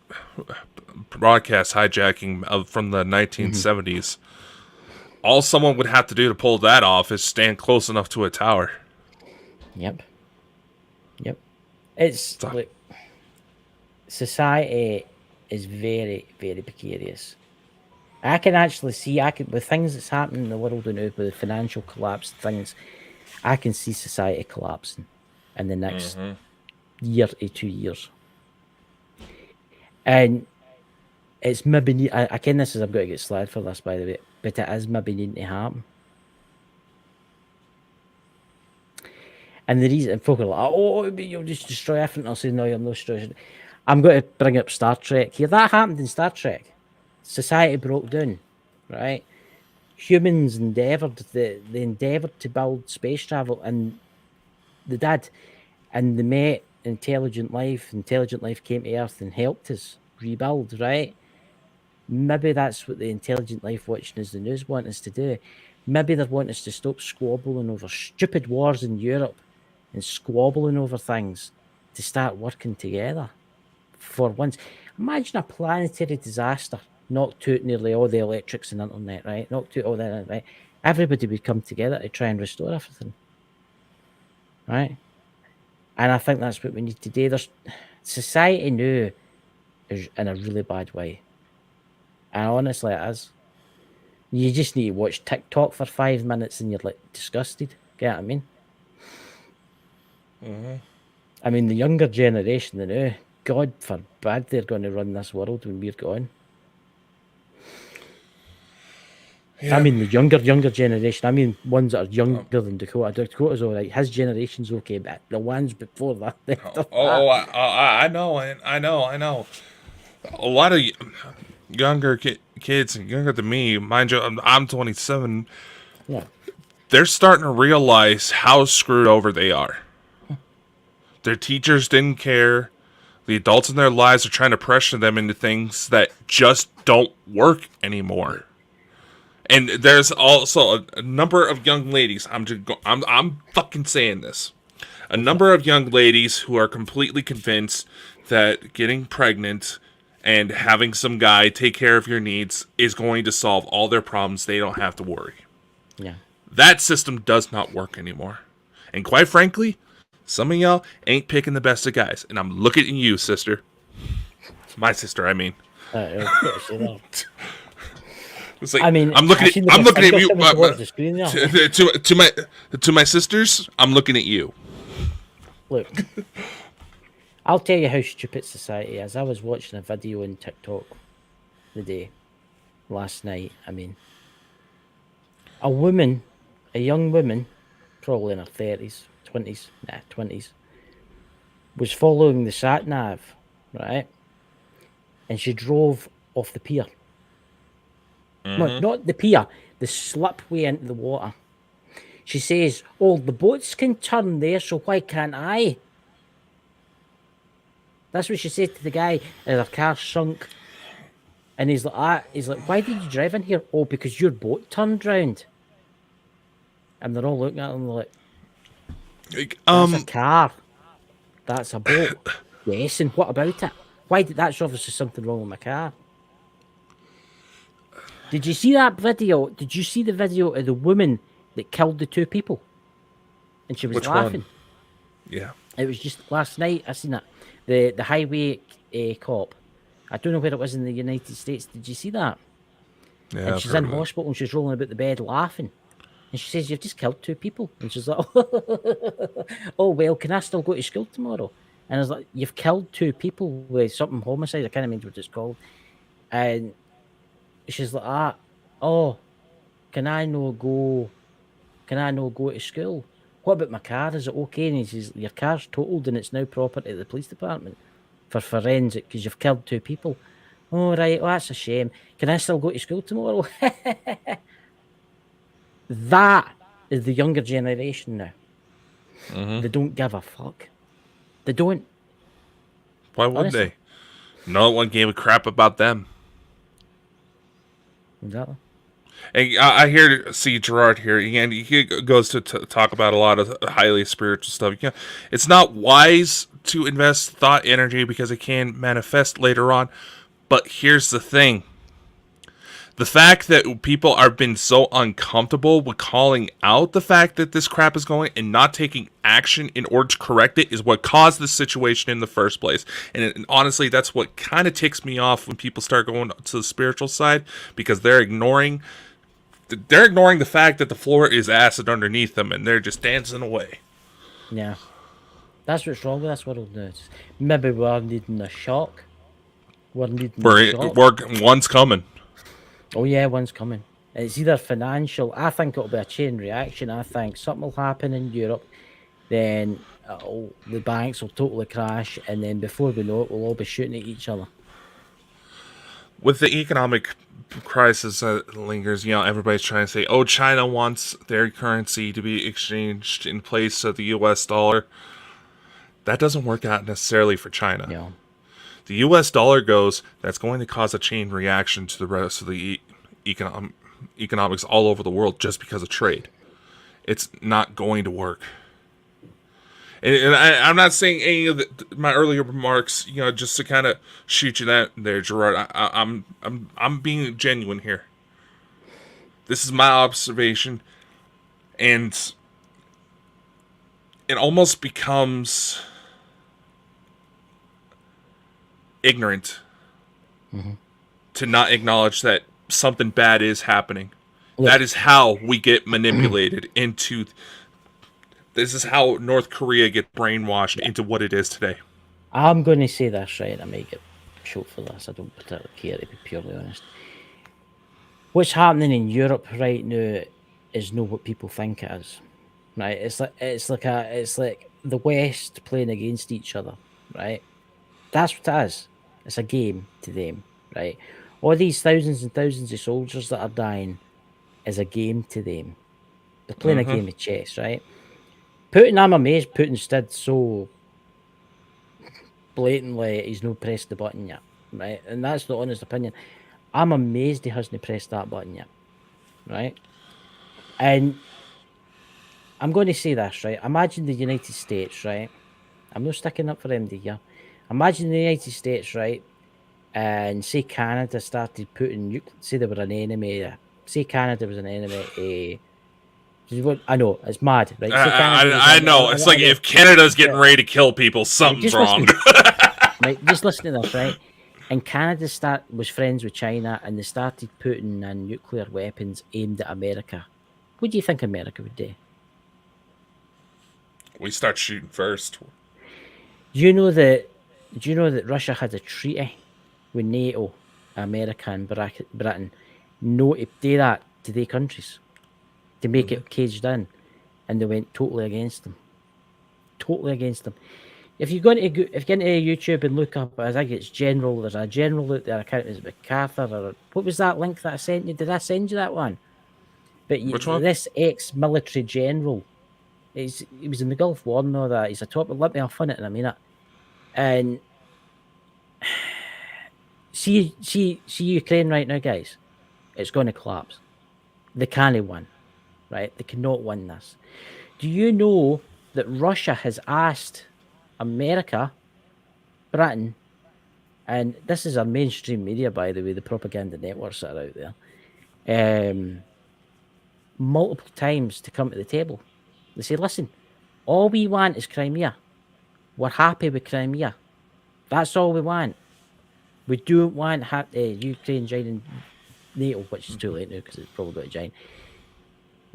broadcast hijacking from the 1970s. All someone would have to do to pull that off is stand close enough to a tower. Yep. It's like society is very, very precarious. I can actually see, with things that's happening in the world now, with the financial collapse things, I can see society collapsing in the next year to 2 years. And it's maybe, I ken this as I've got to get slagged for this, by the way, but it is maybe needing to happen. And the reason folk are like, oh, you'll just destroy everything. I'll say, no, you're not destroying. I'm going to bring up Star Trek here. That happened in Star Trek. Society broke down, right? Humans endeavoured, they endeavoured to build space travel, and they did. And they met intelligent life. Intelligent life came to Earth and helped us rebuild, right? Maybe that's what the intelligent life watching us the news want us to do. Maybe they want us to stop squabbling over stupid wars in Europe and squabbling over things to start working together for once. Imagine a planetary disaster knocked out nearly all the electrics and internet, right? Knocked out all that, right? Everybody would come together to try and restore everything, right? And I think that's what we need to do. There's society now is in a really bad way. And honestly, it is. You just need to watch TikTok for 5 minutes and you're like disgusted. Get what I mean? I mean, the younger generation, they know, God forbid they're going to run this world when we're gone. Yeah. I mean, the younger generation. I mean, ones that are younger than Dakota. Dakota's all right. His generation's okay, but the ones before that. I know. A lot of younger kids, younger than me, mind you, I'm 27. Yeah. They're starting to realize how screwed over they are. Their teachers didn't care. The adults in their lives are trying to pressure them into things that just don't work anymore. And there's also a number of young ladies. I'm fucking saying this. A number of young ladies who are completely convinced that getting pregnant and having some guy take care of your needs is going to solve all their problems. They don't have to worry. Yeah. That system does not work anymore. And quite frankly, some of y'all ain't picking the best of guys. And I'm looking at you, sister. My sister, I mean. It's like, I mean, I'm looking at you. To my sisters, I'm looking at you. Look, I'll tell you how stupid society is. I was watching a video on TikTok last night. I mean, a young woman, probably in her 30s, 20s, was following the sat nav, right? And she drove off the pier. No, not the pier, the slipway into the water. She says, oh, the boats can turn there, so why can't I? That's what she said to the guy, and her car sunk. And he's like, why did you drive in here? Oh, because your boat turned round. And they're all looking at him like, that's a car. That's a boat. Yes, and what about it? That's obviously something wrong with my car. Did you see that video? Did you see the video of the woman that killed the two people? And she was laughing. One? Yeah. It was just last night. I seen that. The highway cop. I don't know where it was in the United States. Did you see that? Yeah. And she's in hospital and she's rolling about the bed laughing. And she says, "You've just killed 2 people." And she's like, "Oh, well, can I still go to school tomorrow?" And I was like, "You've killed 2 people with something homicide. I can't remember what it's called." And she's like, "Oh, can I no go? Can I no go to school? What about my car? Is it okay?" And he says, "Your car's totaled and it's now property of the police department for forensic because you've killed 2 people." "Oh, right. Well, that's a shame. Can I still go to school tomorrow?" That is the younger generation now. They don't give a fuck. They don't. Why would Honestly. they? No one gave a crap about them. Exactly. And see Gerard here, and he goes to talk about a lot of highly spiritual stuff. It's not wise to invest thought energy because it can manifest later on. But here's the thing. The fact that people are been so uncomfortable with calling out the fact that this crap is going and not taking action in order to correct it is what caused this situation in the first place. And honestly, that's what kind of ticks me off when people start going to the spiritual side, because they're ignoring the fact that the floor is acid underneath them and they're just dancing away. Yeah. That's what's wrong with this world now. Maybe we're needing a shock. We're needing a shock. One's coming. Oh yeah, one's coming. It's either financial. I think it'll be a chain reaction. I think something will happen in Europe, then the banks will totally crash, and then before we know it, we'll all be shooting at each other. With the economic crisis that lingers, everybody's trying to say, "Oh, China wants their currency to be exchanged in place of the U.S. dollar." That doesn't work out necessarily for China. Yeah. The U.S. dollar goes, that's going to cause a chain reaction to the rest of the economics all over the world just because of trade. It's not going to work. And I'm not saying any of my earlier remarks, just to kind of shoot you that there, Gerard. I'm being genuine here. This is my observation, and it almost becomes ignorant to not acknowledge that something bad is happening. Look, that is how we get manipulated into. This is how North Korea get brainwashed into what it is today. I'm going to say this, right? I may get shot for this. I don't particularly care, to be purely honest. What's happening in Europe right now is not what people think it is, right? It's like the West playing against each other, right? That's what it is. It's a game to them, right? All these thousands and thousands of soldiers that are dying is a game to them. They're playing a game of chess, right? Putin, I'm amazed Putin's did so blatantly he's not pressed the button yet, right? And that's the honest opinion. I'm amazed he hasn't pressed that button yet, right? And I'm going to say this, right? Imagine the United States, right? I'm not sticking up for MD here. Imagine the United States, right? And say Canada started putting, say they were an enemy, say Canada was an enemy, I know, it's mad, right? I know. It's like if Canada's getting ready to kill people, something's wrong. Right, just listen to this, right? And Canada was friends with China, and they started putting in nuclear weapons aimed at America. What do you think America would do? We start shooting first. Do you know that Russia had a treaty with NATO, America, and Britain, no to do that to their countries, to make it caged in, and they went totally against them. Totally against them. If you go into YouTube and look up, I think it's General. There's a General out there. I can't remember, MacArthur, or what was that link that I sent you? Did I send you that one? But which one? This ex-military general, he was in the Gulf War and all that. He's a top. Let me off on it in a minute. And see Ukraine right now, guys. It's going to collapse. They can't win, right? They cannot win this. Do you know that Russia has asked America, Britain, and this is our mainstream media, by the way, the propaganda networks that are out there, multiple times to come to the table. They say, listen, all we want is Crimea. We're happy with Crimea. That's all we want. We don't want Ukraine joining NATO, which is too late now because it's probably going to join.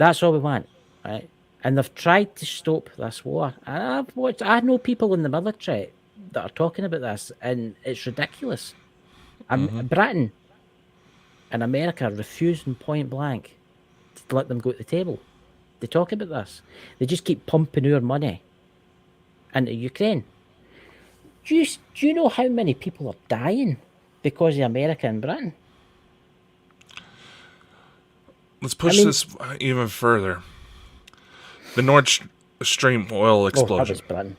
That's all we want, right? And they've tried to stop this war. And I know people in the military that are talking about this, and it's ridiculous. Britain and America are refusing point blank to let them go to the table. They talk about this. They just keep pumping our money into Ukraine. Do you know how many people are dying because of America and Britain? Let's push this even further. The Nord Stream oil explosion. Oh, that was Britain.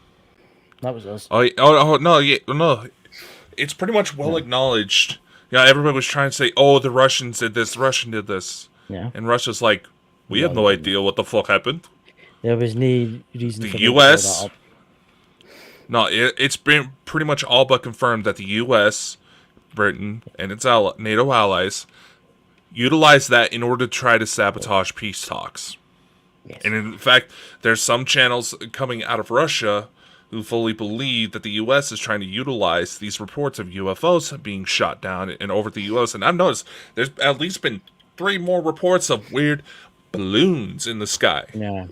That was us. No. It's pretty much well acknowledged. Yeah, everybody was trying to say, "Oh, the Russians did this. Russia did this." Yeah. And Russia's like, "We have no idea what the fuck happened." There was no reason. The U.S. No, it's been pretty much all but confirmed that the U.S., Britain, and its NATO allies utilized that in order to try to sabotage peace talks. Yes. And in fact, there's some channels coming out of Russia who fully believe that the U.S. is trying to utilize these reports of UFOs being shot down and over the U.S. And I've noticed there's at least been 3 more reports of weird balloons in the sky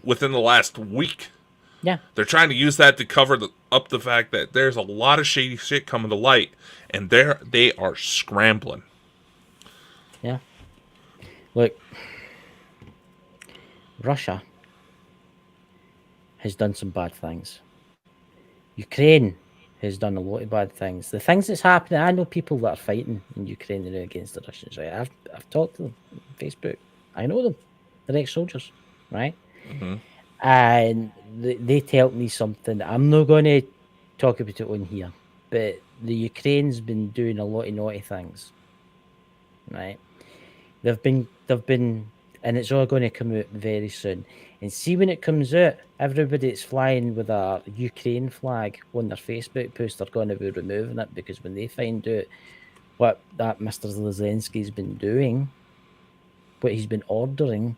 within the last week. Yeah. They're trying to use that to cover up the fact that there's a lot of shady shit coming to light, and they are scrambling. Yeah. Look, Russia has done some bad things. Ukraine has done a lot of bad things. The things that's happening, I know people that are fighting in Ukraine against the Russians, right? I've talked to them on Facebook. I know them. They're ex-soldiers, right? Mm-hmm. And they tell me something. I'm not going to talk about it on here, but the Ukraine's been doing a lot of naughty things, right? They've been, and it's all going to come out very soon. And see, when it comes out, everybody that's flying with a Ukraine flag on their Facebook post, they're going to be removing it, because when they find out what that Mr. Zelensky's been doing, what he's been ordering,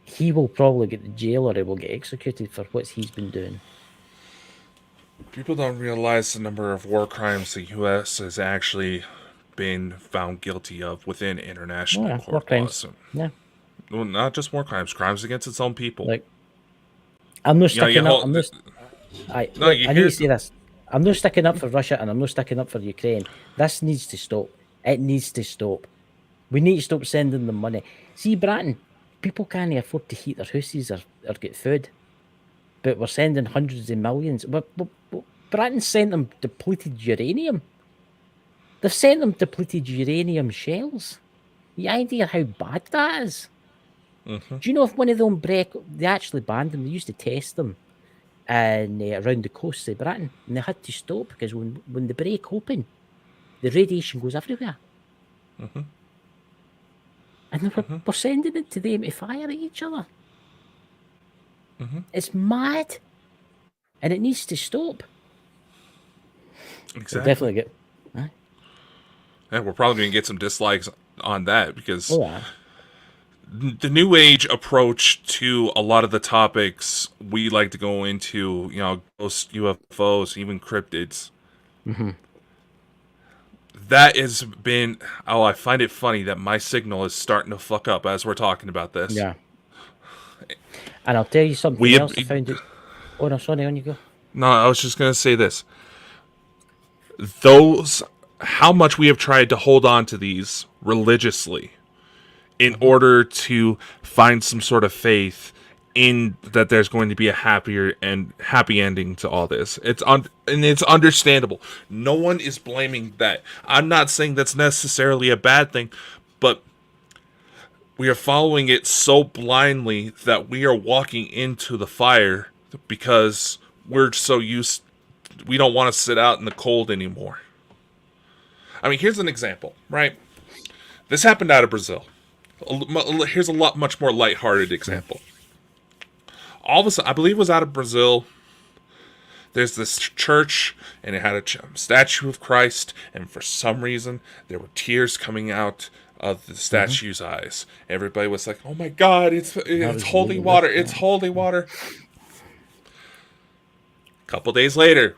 he will probably get to jail or he will get executed for what he's been doing. People don't realize the number of war crimes the U.S. has actually been found guilty of within international court laws. Yeah. Well, not just war crimes against its own people. Like, I'm not sticking up. I need to say this. I'm not sticking up for Russia, and I'm not sticking up for Ukraine. This needs to stop. It needs to stop. We need to stop sending them money. See, Britain, people can't afford to heat their houses or get food, but we're sending hundreds of millions. But Britain sent them depleted uranium. They've sent them depleted uranium shells. The idea how bad that is. Mm-hmm. Do you know if one of them break? They actually banned them. They used to test them, and around the coasts of Britain, and they had to stop because when they break open, the radiation goes everywhere. Mm-hmm. And we're sending it to them to fire at each other. Mm-hmm. It's mad, and it needs to stop. Exactly. We'll definitely get. And we're probably going to get some dislikes on that because the New Age approach to a lot of the topics we like to go into, ghosts, UFOs, even cryptids. Mm-hmm. That has been... Oh, I find it funny that my signal is starting to fuck up as we're talking about this. Yeah. And I'll tell you something else I found it... Oh, no, sorry, on you go. No, I was just going to say this. How much we have tried to hold on to these religiously in order to find some sort of faith in that there's going to be a happy ending to all this. And it's understandable. No one is blaming that. I'm not saying that's necessarily a bad thing, but we are following it so blindly that we are walking into the fire because we're so used. We don't want to sit out in the cold anymore. I mean, here's an example, right? This happened out of Brazil. Here's a much more lighthearted example. All of a sudden, I believe it was out of Brazil. There's this church, and it had a statue of Christ, and for some reason, there were tears coming out of the statue's eyes. Everybody was like, "Oh my God, it's holy water! It's holy water!" A couple days later,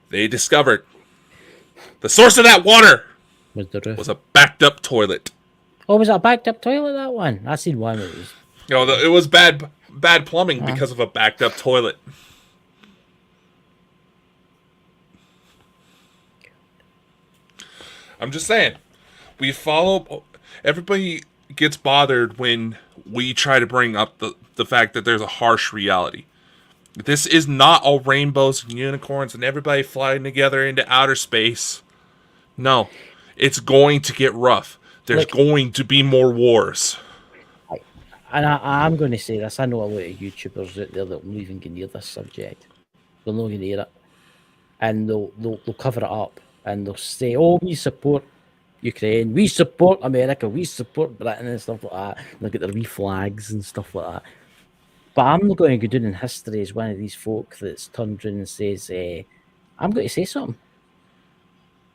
they discovered the source of that water was a backed up toilet. Oh, was it a backed up toilet, that one? I seen one that was... It was bad plumbing because of a backed up toilet. I'm just saying, everybody gets bothered when we try to bring up the fact that there's a harsh reality. This is not all rainbows and unicorns and everybody flying together into outer space. No, it's going to get rough. There's going to be more wars. And I'm going to say this. I know a lot of YouTubers out there that won't even get near this subject. They'll not get near it. And they'll cover it up. And they'll say, oh, we support Ukraine. We support America. We support Britain and stuff like that. They'll get their wee flags and stuff like that. But I'm not going to go down in history as one of these folk that's turned around and says, I'm going to say something.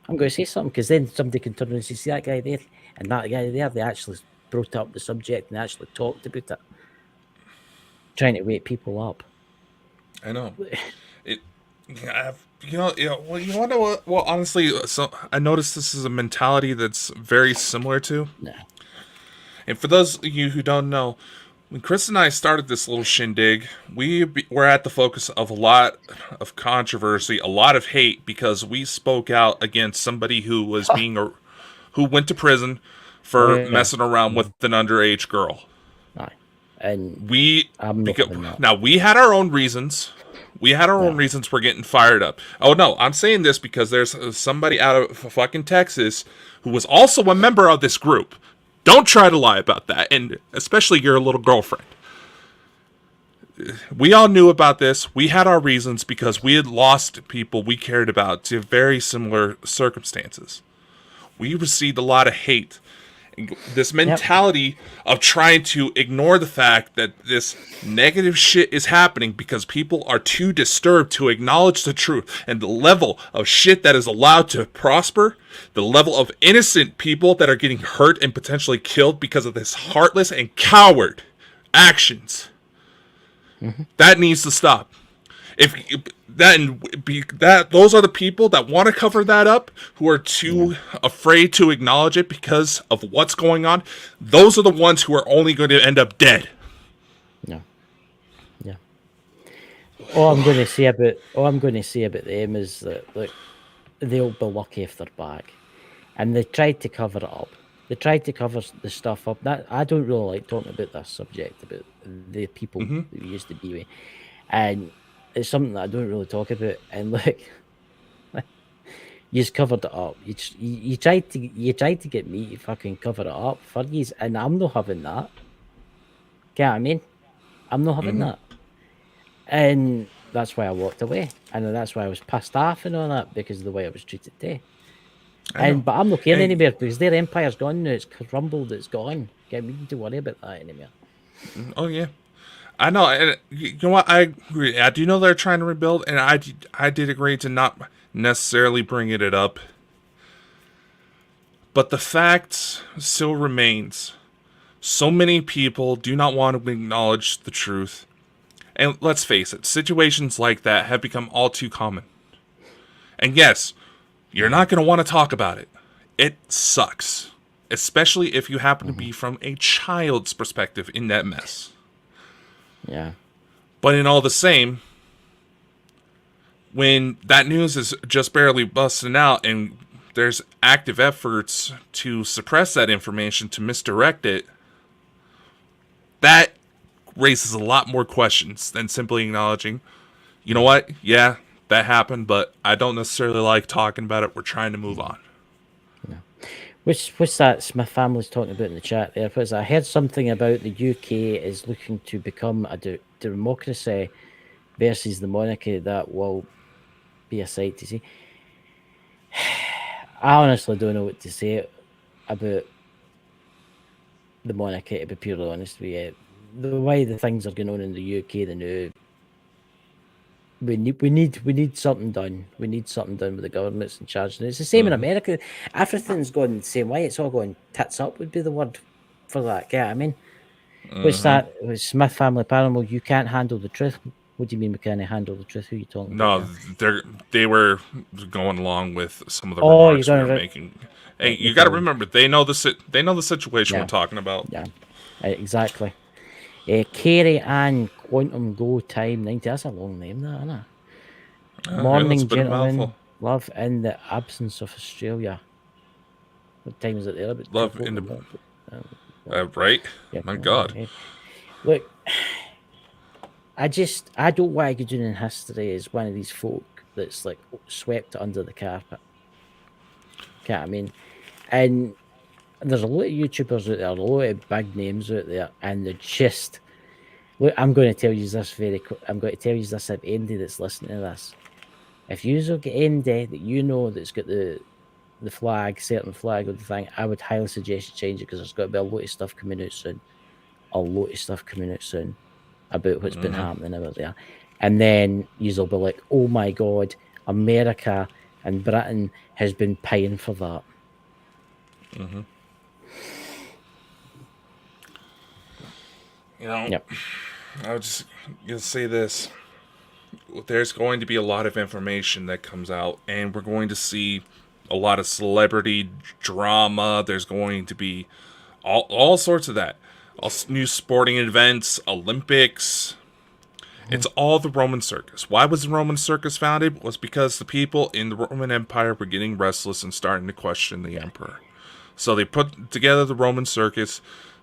I'm going to say something, because then somebody can turn around and say, see that guy there and that guy there, they actually brought up the subject and actually talked about it. Trying to wake people up. I know. You want to know what? Honestly, so I noticed this is a mentality that's very similar to. No. And for those of you who don't know, when Chris and I started this little shindig, we were at the focus of a lot of controversy, a lot of hate, because we spoke out against somebody who was who went to prison for messing around with an underage girl. And now we had our own reasons. We had our own reasons for getting fired up. Oh no, I'm saying this because there's somebody out of fucking Texas who was also a member of this group. Don't try to lie about that, and especially your little girlfriend. We all knew about this. We had our reasons because we had lost people we cared about to very similar circumstances. We received a lot of hate. This mentality of trying to ignore the fact that this negative shit is happening because people are too disturbed to acknowledge the truth, and the level of shit that is allowed to prosper, the level of innocent people that are getting hurt and potentially killed because of this heartless and coward actions. That needs to stop. Those are the people that want to cover that up, who are too afraid to acknowledge it because of what's going on. Those are the ones who are only going to end up dead. Yeah. All I'm going to say about them is that, look, they'll be lucky if they're back, and they tried to cover it up. They tried to cover the stuff up. That I don't really like talking about this subject, about the people that we used to be with, and it's something that I don't really talk about. And look, you just covered it up. You tried to get me to fucking cover it up for you, and I'm not having that. Get what I mean? I'm not having that, and that's why I walked away, and that's why I was pissed off and all that, because of the way I was treated there. But I'm not caring anymore, because their empire's gone now. It's crumbled. It's gone. Get me to worry about that anymore. Oh yeah. I know, and you know what? I agree. I do know they're trying to rebuild, and I did agree to not necessarily bring it up. But the fact still remains. So many people do not want to acknowledge the truth. And let's face it, situations like that have become all too common. And yes, you're not going to want to talk about it. It sucks. Especially if you happen to be from a child's perspective in that mess. Yeah. But in all the same, when that news is just barely busting out and there's active efforts to suppress that information, to misdirect it, that raises a lot more questions than simply acknowledging, you know what, yeah, that happened, but I don't necessarily like talking about it. We're trying to move on. Yeah. What's that Smith family's talking about in the chat there? Because I heard something about the UK is looking to become a democracy versus the monarchy. That will be a sight to see. I honestly don't know what to say about the monarchy, to be purely honest with you. The way the things are going on in the UK, the new, we need something done. We need something done with the governments in charge. And it's the same in America. Everything's going the same way. It's all going tits up would be the word for that. Yeah, I mean, what's that? With Smith family paranormal, you can't handle the truth. What do you mean we can't handle the truth? Who are you talking about? No, they were going along with some of the remarks we were making. Hey, you got to remember, they know the situation we're talking about. Yeah, exactly. Carrie Ann Quantum Go Time 90. That's a long name, that, isn't it? Morning, gentlemen. Love in the absence of Australia. What time is it there? About love in the... right? Yeah, my God. Look, I don't want to go down in history as one of these folk that's like swept under the carpet. Okay, I mean, and there's a lot of YouTubers out there, a lot of big names out there, and they're just... Look, I'm going to tell you this I'm going to tell you this if anybody that's listening to this. If you get anybody that you know that's got the certain flag of the thing, I would highly suggest you change it, because there's got to be a lot of stuff coming out soon. A lot of stuff coming out soon about what's been happening over there. And then you'll be like, oh my God, America and Britain has been paying for that. Mm-hmm. You know, I would just say this. There's going to be a lot of information that comes out, and we're going to see a lot of celebrity drama. There's going to be all sorts of that. All new sporting events, Olympics. It's all the Roman circus. Why was the Roman circus founded? It was because the people in the Roman Empire were getting restless and starting to question the emperor. So they put together the Roman circus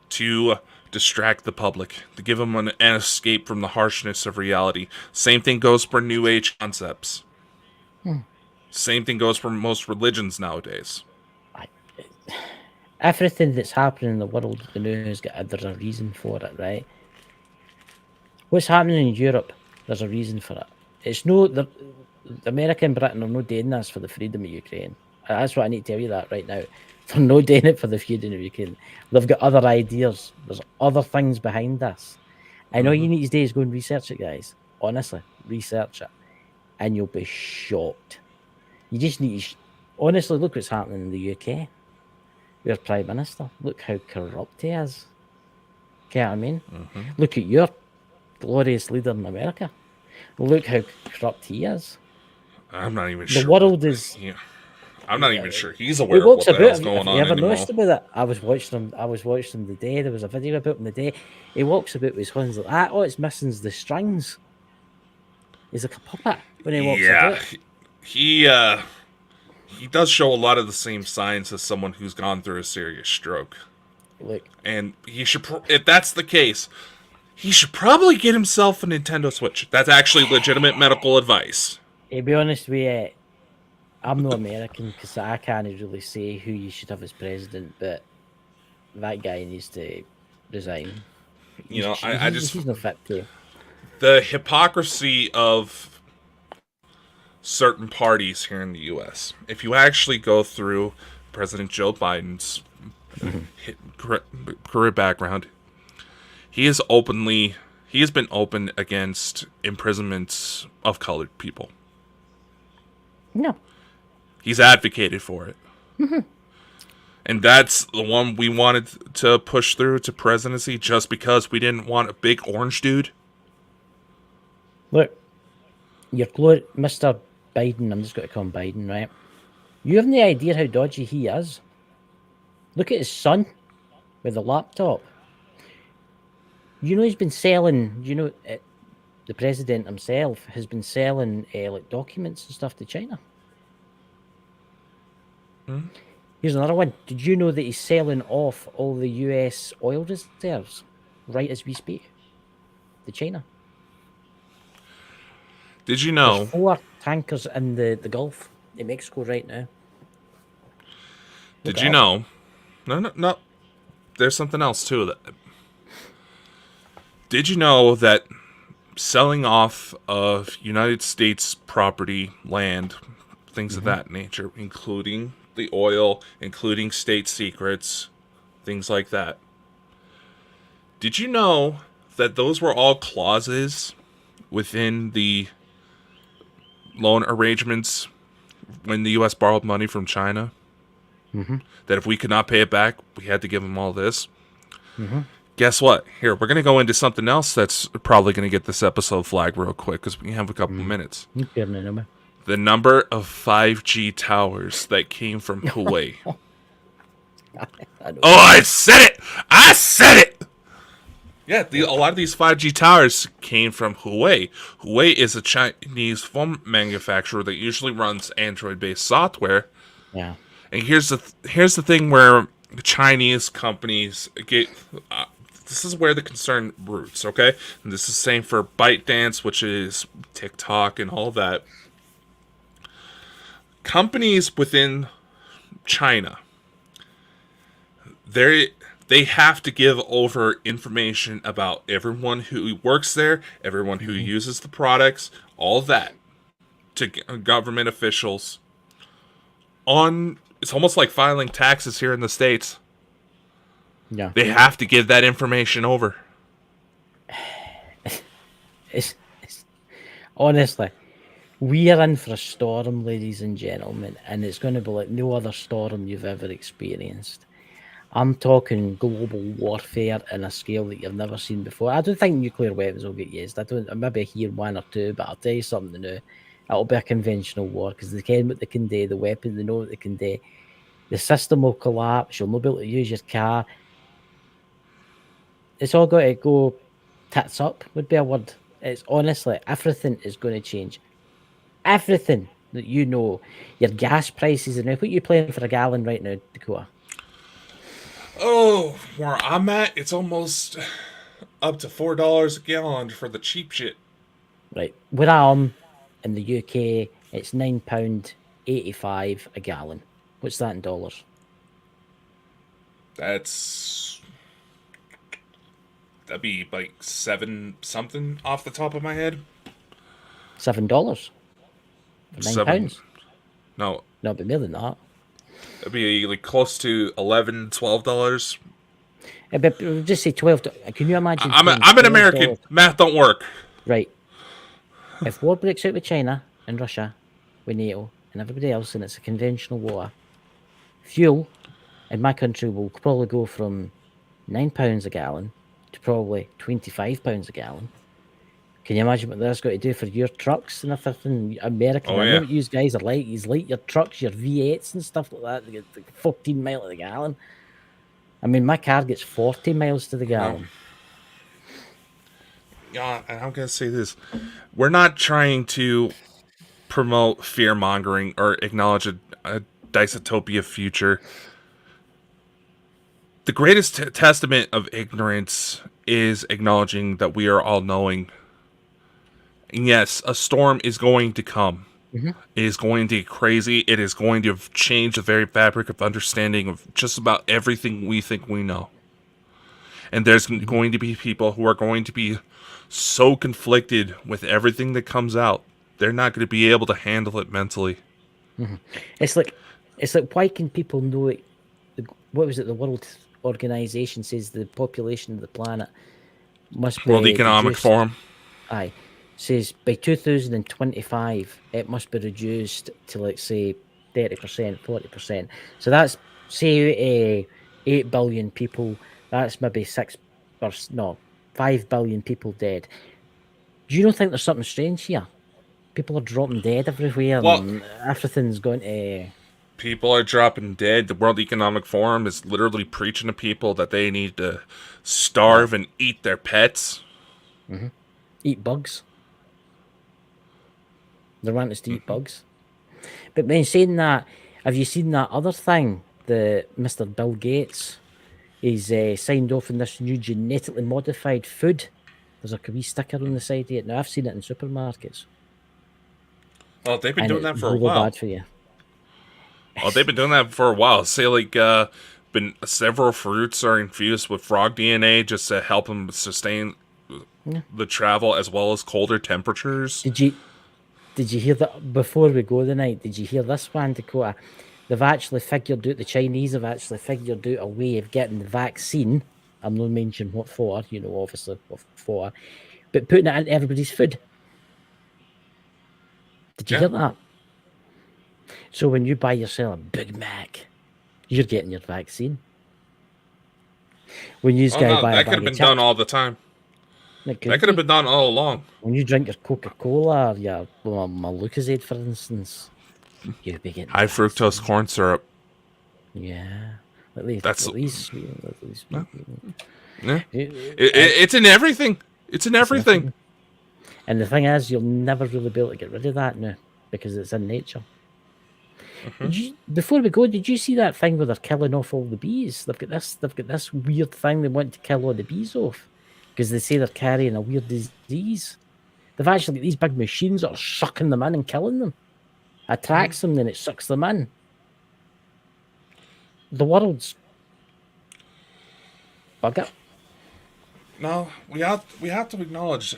to distract the public, to give them an escape from the harshness of reality. Same thing goes for New Age concepts. Same thing goes for most religions nowadays. Everything that's happening in the world, the news, there's a reason for it, right? What's happening in Europe, there's a reason for it. It's America and Britain are not doing this for the freedom of Ukraine. That's what I need to tell you that right now. They're not doing it for the freedom of Ukraine. They've got other ideas. There's other things behind this. And all you need to do is go and research it, guys. Honestly, research it. And you'll be shocked. You just need to... Honestly, look what's happening in the UK. Your Prime Minister. Look how corrupt he is. Okay, what I mean? Look at your glorious leader in America. Look how corrupt he is. I'm not even sure. The world is... Yeah. I'm not even sure he's aware of what the hell's going on You ever anymore. noticed about it? I was watching him the day. There was a video about him the day. He walks about with his hands like that. All it's missing is the strings. He's like a puppet when he walks about. He does show a lot of the same signs as someone who's gone through a serious stroke. Look, and he should, if that's the case, he should probably get himself a Nintendo Switch. That's actually legitimate medical advice. To be honest with you, I'm no American, because I can't really say who you should have as president, but that guy needs to resign. You know, he's not fit to. The hypocrisy of certain parties here in the U.S. If you actually go through President Joe Biden's career background, he has been open against imprisonments of colored people. No. He's advocated for it. And that's the one we wanted to push through to presidency, just because we didn't want a big orange dude. Look, Mr. Biden, I'm just going to call him Biden, right? You have no idea how dodgy he is. Look at his son with the laptop. You know, he's been selling, the president himself has been selling like documents and stuff to China. Here's another one. Did you know that he's selling off all the US oil reserves right as we speak to China? Did you know? There's 4 tankers in the Gulf in Mexico right now. Did you know? No. There's something else too. Did you know that selling off of United States property, land, things of that nature, including the oil, including state secrets, things like that. Did you know that those were all clauses within the loan arrangements when the U.S. borrowed money from China? That if we could not pay it back, we had to give them all this. Guess what? Here, we're going to go into something else that's probably going to get this episode flagged real quick, because we have a couple of minutes. The number of 5G towers that came from Huawei. I know. Oh, I said it! I said it! Yeah, a lot of these 5G towers came from Huawei. Huawei is a Chinese phone manufacturer that usually runs Android-based software. Yeah. And here's the thing where Chinese companies get. This is where the concern roots, okay? And this is the same for ByteDance, which is TikTok and all that. Companies within China, they have to give over information about everyone who works there, everyone who uses the products, all that, to government officials. It's almost like filing taxes here in the States. Yeah. They have to give that information over. It's honestly, we are in for a storm, ladies and gentlemen, and it's going to be like no other storm you've ever experienced. I'm talking global warfare in a scale that you've never seen before. I don't think nuclear weapons will get used. Maybe hear one or two, but I'll tell you something now. It'll be a conventional war because they can what they can do, the weapon, they know what they can do. The system will collapse. You'll not be able to use your car. It's all got to go tits up, would be a word. It's honestly, everything is going to change. Everything that you know, your gas prices, and what are you paying for a gallon right now, Dakota? Oh, where I'm at, it's almost up to $4 a gallon for the cheap shit. Right. Where I am in the UK, it's £9.85 a gallon. What's that in dollars? That'd be like 7 something off the top of my head. $7. £9. No, No, it'd be more than that. it'd be like close to $11, $12. But just say 12. Can you imagine? I'm an American. Math don't work. Right. If war breaks out with China and Russia, with NATO and everybody else, and it's a conventional war, fuel in my country will probably go from £9 a gallon to probably £25 a gallon. Can you imagine what that's got to do for your trucks and everything? American, Oh, I yeah. know what you guys are like. You like your trucks, your V8s and stuff like that. They get like 14 miles to the gallon. I mean, my car gets 40 miles to the gallon. Yeah, and I'm gonna say this: we're not trying to promote fear mongering or acknowledge a dystopia future. The greatest testament of ignorance is acknowledging that we are all knowing. And yes, a storm is going to come. Mm-hmm. It is going to get crazy. It is going to change the very fabric of understanding of just about everything we think we know. And there's going to be people who are going to be so conflicted with everything that comes out, they're not going to be able to handle it mentally. Mm-hmm. It's like why can people know it? What was it? The World Organization says the population of the planet must be World Economic reduced. Forum. Aye, says by 2025 it must be reduced to like say 30%, 40%. So that's say 8 billion people. That's maybe 5 billion people dead. Do you not think there's something strange here? People are dropping dead everywhere, Well, and everything's going to. People are dropping dead. The World Economic Forum is literally preaching to people that they need to starve and eat their pets. Mm-hmm. Eat bugs. They're wanting us to eat bugs. But when saying that, have you seen that other thing that Mr. Bill Gates is signed off on this new genetically modified food? There's a wee sticker on the side of it. Now, I've seen it in supermarkets. Well, they've been And doing that it's for a really while. bad for you. Oh, they've been doing that for a while. Say, like, been several fruits are infused with frog DNA just to help them sustain the travel as well as colder temperatures. Did you hear that before we go tonight? Did you hear this one, Dakota? They've actually figured out, the Chinese have actually figured out a way of getting the vaccine. I'm not mentioning what for, obviously what for, but putting it into everybody's food. Did you hear that? So when you buy yourself a Big Mac, you're getting your vaccine. When you buy that a could have bag been of done chips, all the time. that That could have been done all along. When you drink your Coca-Cola or your Lucozade, for instance, you'll be getting High fructose corn syrup. Yeah. At least, That's at least, at least. yeah. It's in everything. It's in everything. And the thing is, you'll never really be able to get rid of that now because it's in nature. Before we go, did you see that thing where they're killing off all the bees? They've got this weird thing they want to kill all the bees off because they say they're carrying a weird disease. They've actually got these big machines that are sucking them in and killing them. Attracts them, then it sucks them in. The world's bugger. No, we have to acknowledge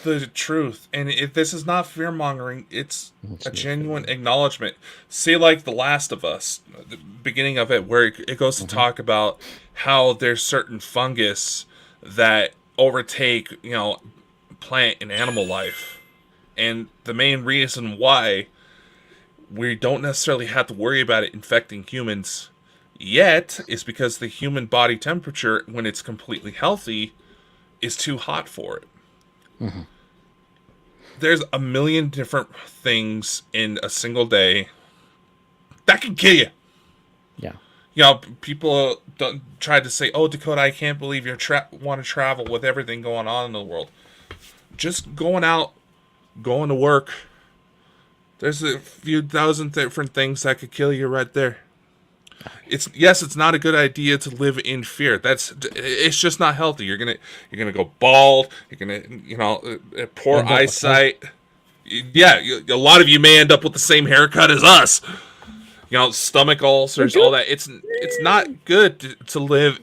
the truth, and if this is not fear mongering, it's a genuine acknowledgement. See, like The Last of Us, the beginning of it, where it goes to talk about how there's certain fungus that overtake, plant and animal life, and the main reason why we don't necessarily have to worry about it infecting humans yet is because the human body temperature, when it's completely healthy, is too hot for it. There's a million different things in a single day that can kill you. Yeah. People try to say, "Oh, Dakota, I can't believe you want to travel with everything going on in the world." Just going out, going to work. There's a few thousand different things that could kill you right there. It's not a good idea to live in fear. It's just not healthy. You're gonna go bald. You're gonna poor eyesight. Yeah, a lot of you may end up with the same haircut as us. Stomach ulcers, all that. It's not good to live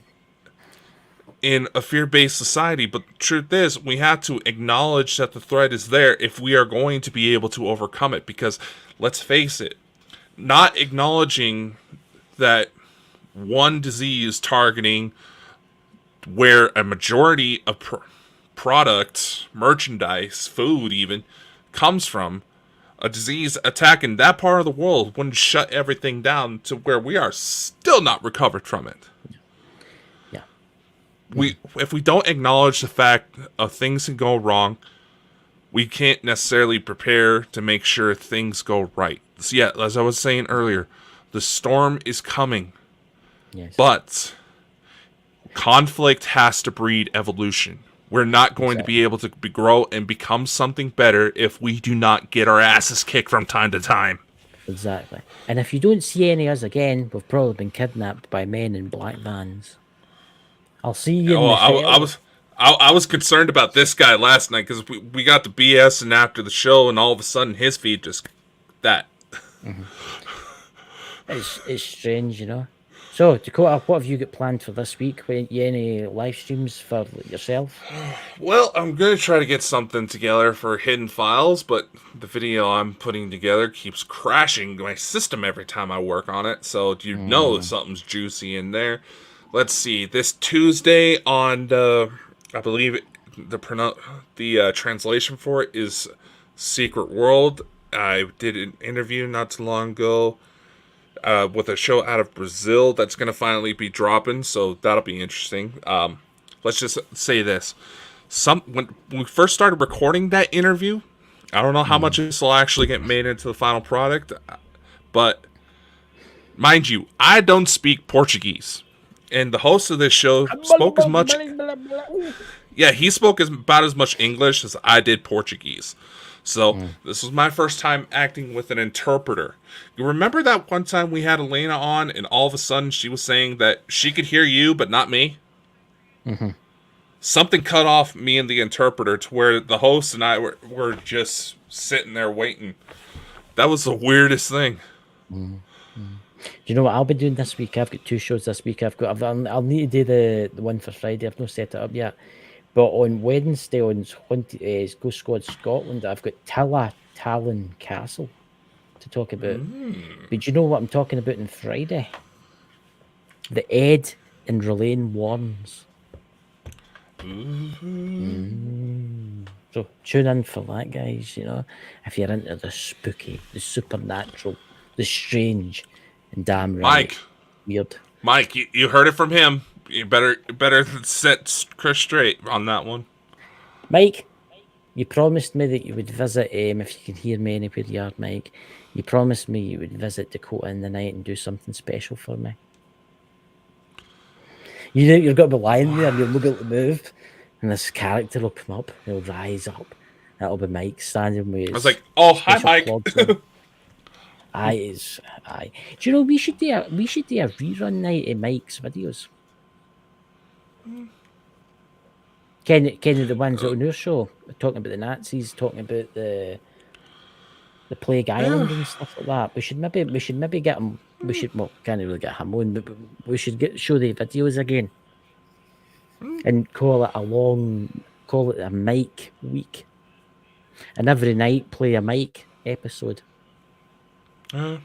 in a fear-based society. But the truth is, we have to acknowledge that the threat is there if we are going to be able to overcome it. Because let's face it, not acknowledging that one disease targeting where a majority of product, merchandise, food even, comes from, a disease attacking that part of the world wouldn't shut everything down to where we are still not recovered from it. Yeah. If we don't acknowledge the fact of things can go wrong, we can't necessarily prepare to make sure things go right. So yeah, as I was saying earlier, the storm is coming, but conflict has to breed evolution. We're not going to be able to grow and become something better if we do not get our asses kicked from time to time. Exactly. And if you don't see any of us again, we've probably been kidnapped by men in black vans. I'll see you in the I was concerned about this guy last night because we got the BS and after the show, and all of a sudden his feed just that. It's strange, So, Dakota, what have you got planned for this week? You any live streams for yourself? Well, I'm going to try to get something together for Hidden Files, but the video I'm putting together keeps crashing my system every time I work on it, so you know something's juicy in there. Let's see, this Tuesday on I believe the translation for it is Secret World. I did an interview not too long ago with a show out of Brazil that's going to finally be dropping, so that'll be interesting. Let's just say this. When we first started recording that interview, I don't know how much this will actually get made into the final product, but mind you, I don't speak Portuguese. And the host of this show spoke as much... Yeah, he spoke about as much English as I did Portuguese. So, this was my first time acting with an interpreter. You remember that one time we had Elena on, and all of a sudden she was saying that she could hear you, but not me? Something cut off me and the interpreter to where the host and I were just sitting there waiting. That was the weirdest thing. Do you know what I'll be doing this week? I've got 2 shows this week. I'll need to do the one for Friday. I've not set it up yet. But on Wednesday on Ghost Squad Scotland, I've got Talon Castle to talk about. But you know what I'm talking about on Friday? The Ed and Relaine Warns. So tune in for that, guys. If you're into the spooky, the supernatural, the strange, and damn right weird. Mike, you heard it from him. You better set Chris straight on that one. Mike, you promised me that you would visit, if you can hear me anywhere you are, Mike, you promised me you would visit Dakota in the night and do something special for me. You know, you're going to be lying there and you'll look at the move, and this character will come up, he'll rise up. That'll be Mike standing with his... I was like, oh, hi, Mike. Aye. Do you know, we should do a rerun night of Mike's videos. Kenny, the ones on your show, talking about the Nazis, talking about the Plague Island and stuff like that. We should maybe get him. Can't really get him on, but we should show the videos again, and call it a Mike week, and every night play a Mike episode. And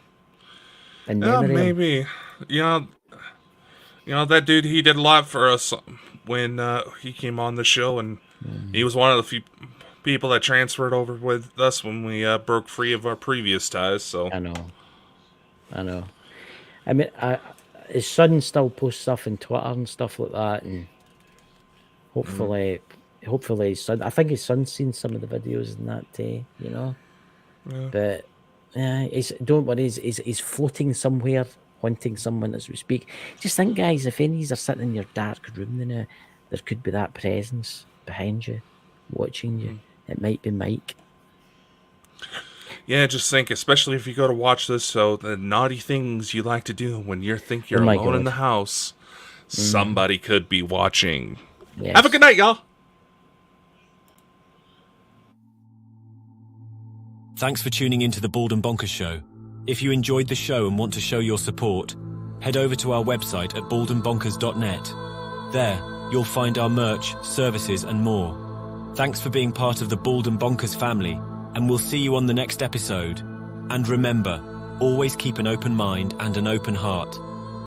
maybe. That dude, he did a lot for us when he came on the show, and he was one of the few people that transferred over with us when we broke free of our previous ties. So I know. I mean, his son still posts stuff on Twitter and stuff like that, and hopefully his son. I think his son's seen some of the videos in that day, you know. Yeah. But don't worry, he's floating somewhere, haunting someone as we speak. Just think, guys, if any of you are sitting in your dark room now, there could be that presence behind you, watching you. It might be Mike. Yeah, just think, especially if you go to watch this, so the naughty things you like to do when you think you're alone in the house, somebody could be watching. Yes. Have a good night, y'all. Thanks for tuning into the Bald and Bonkers Show. If you enjoyed the show and want to show your support, head over to our website at baldandbonkers.net. There, you'll find our merch, services, and more. Thanks for being part of the Bald and Bonkers family, and we'll see you on the next episode. And remember, always keep an open mind and an open heart.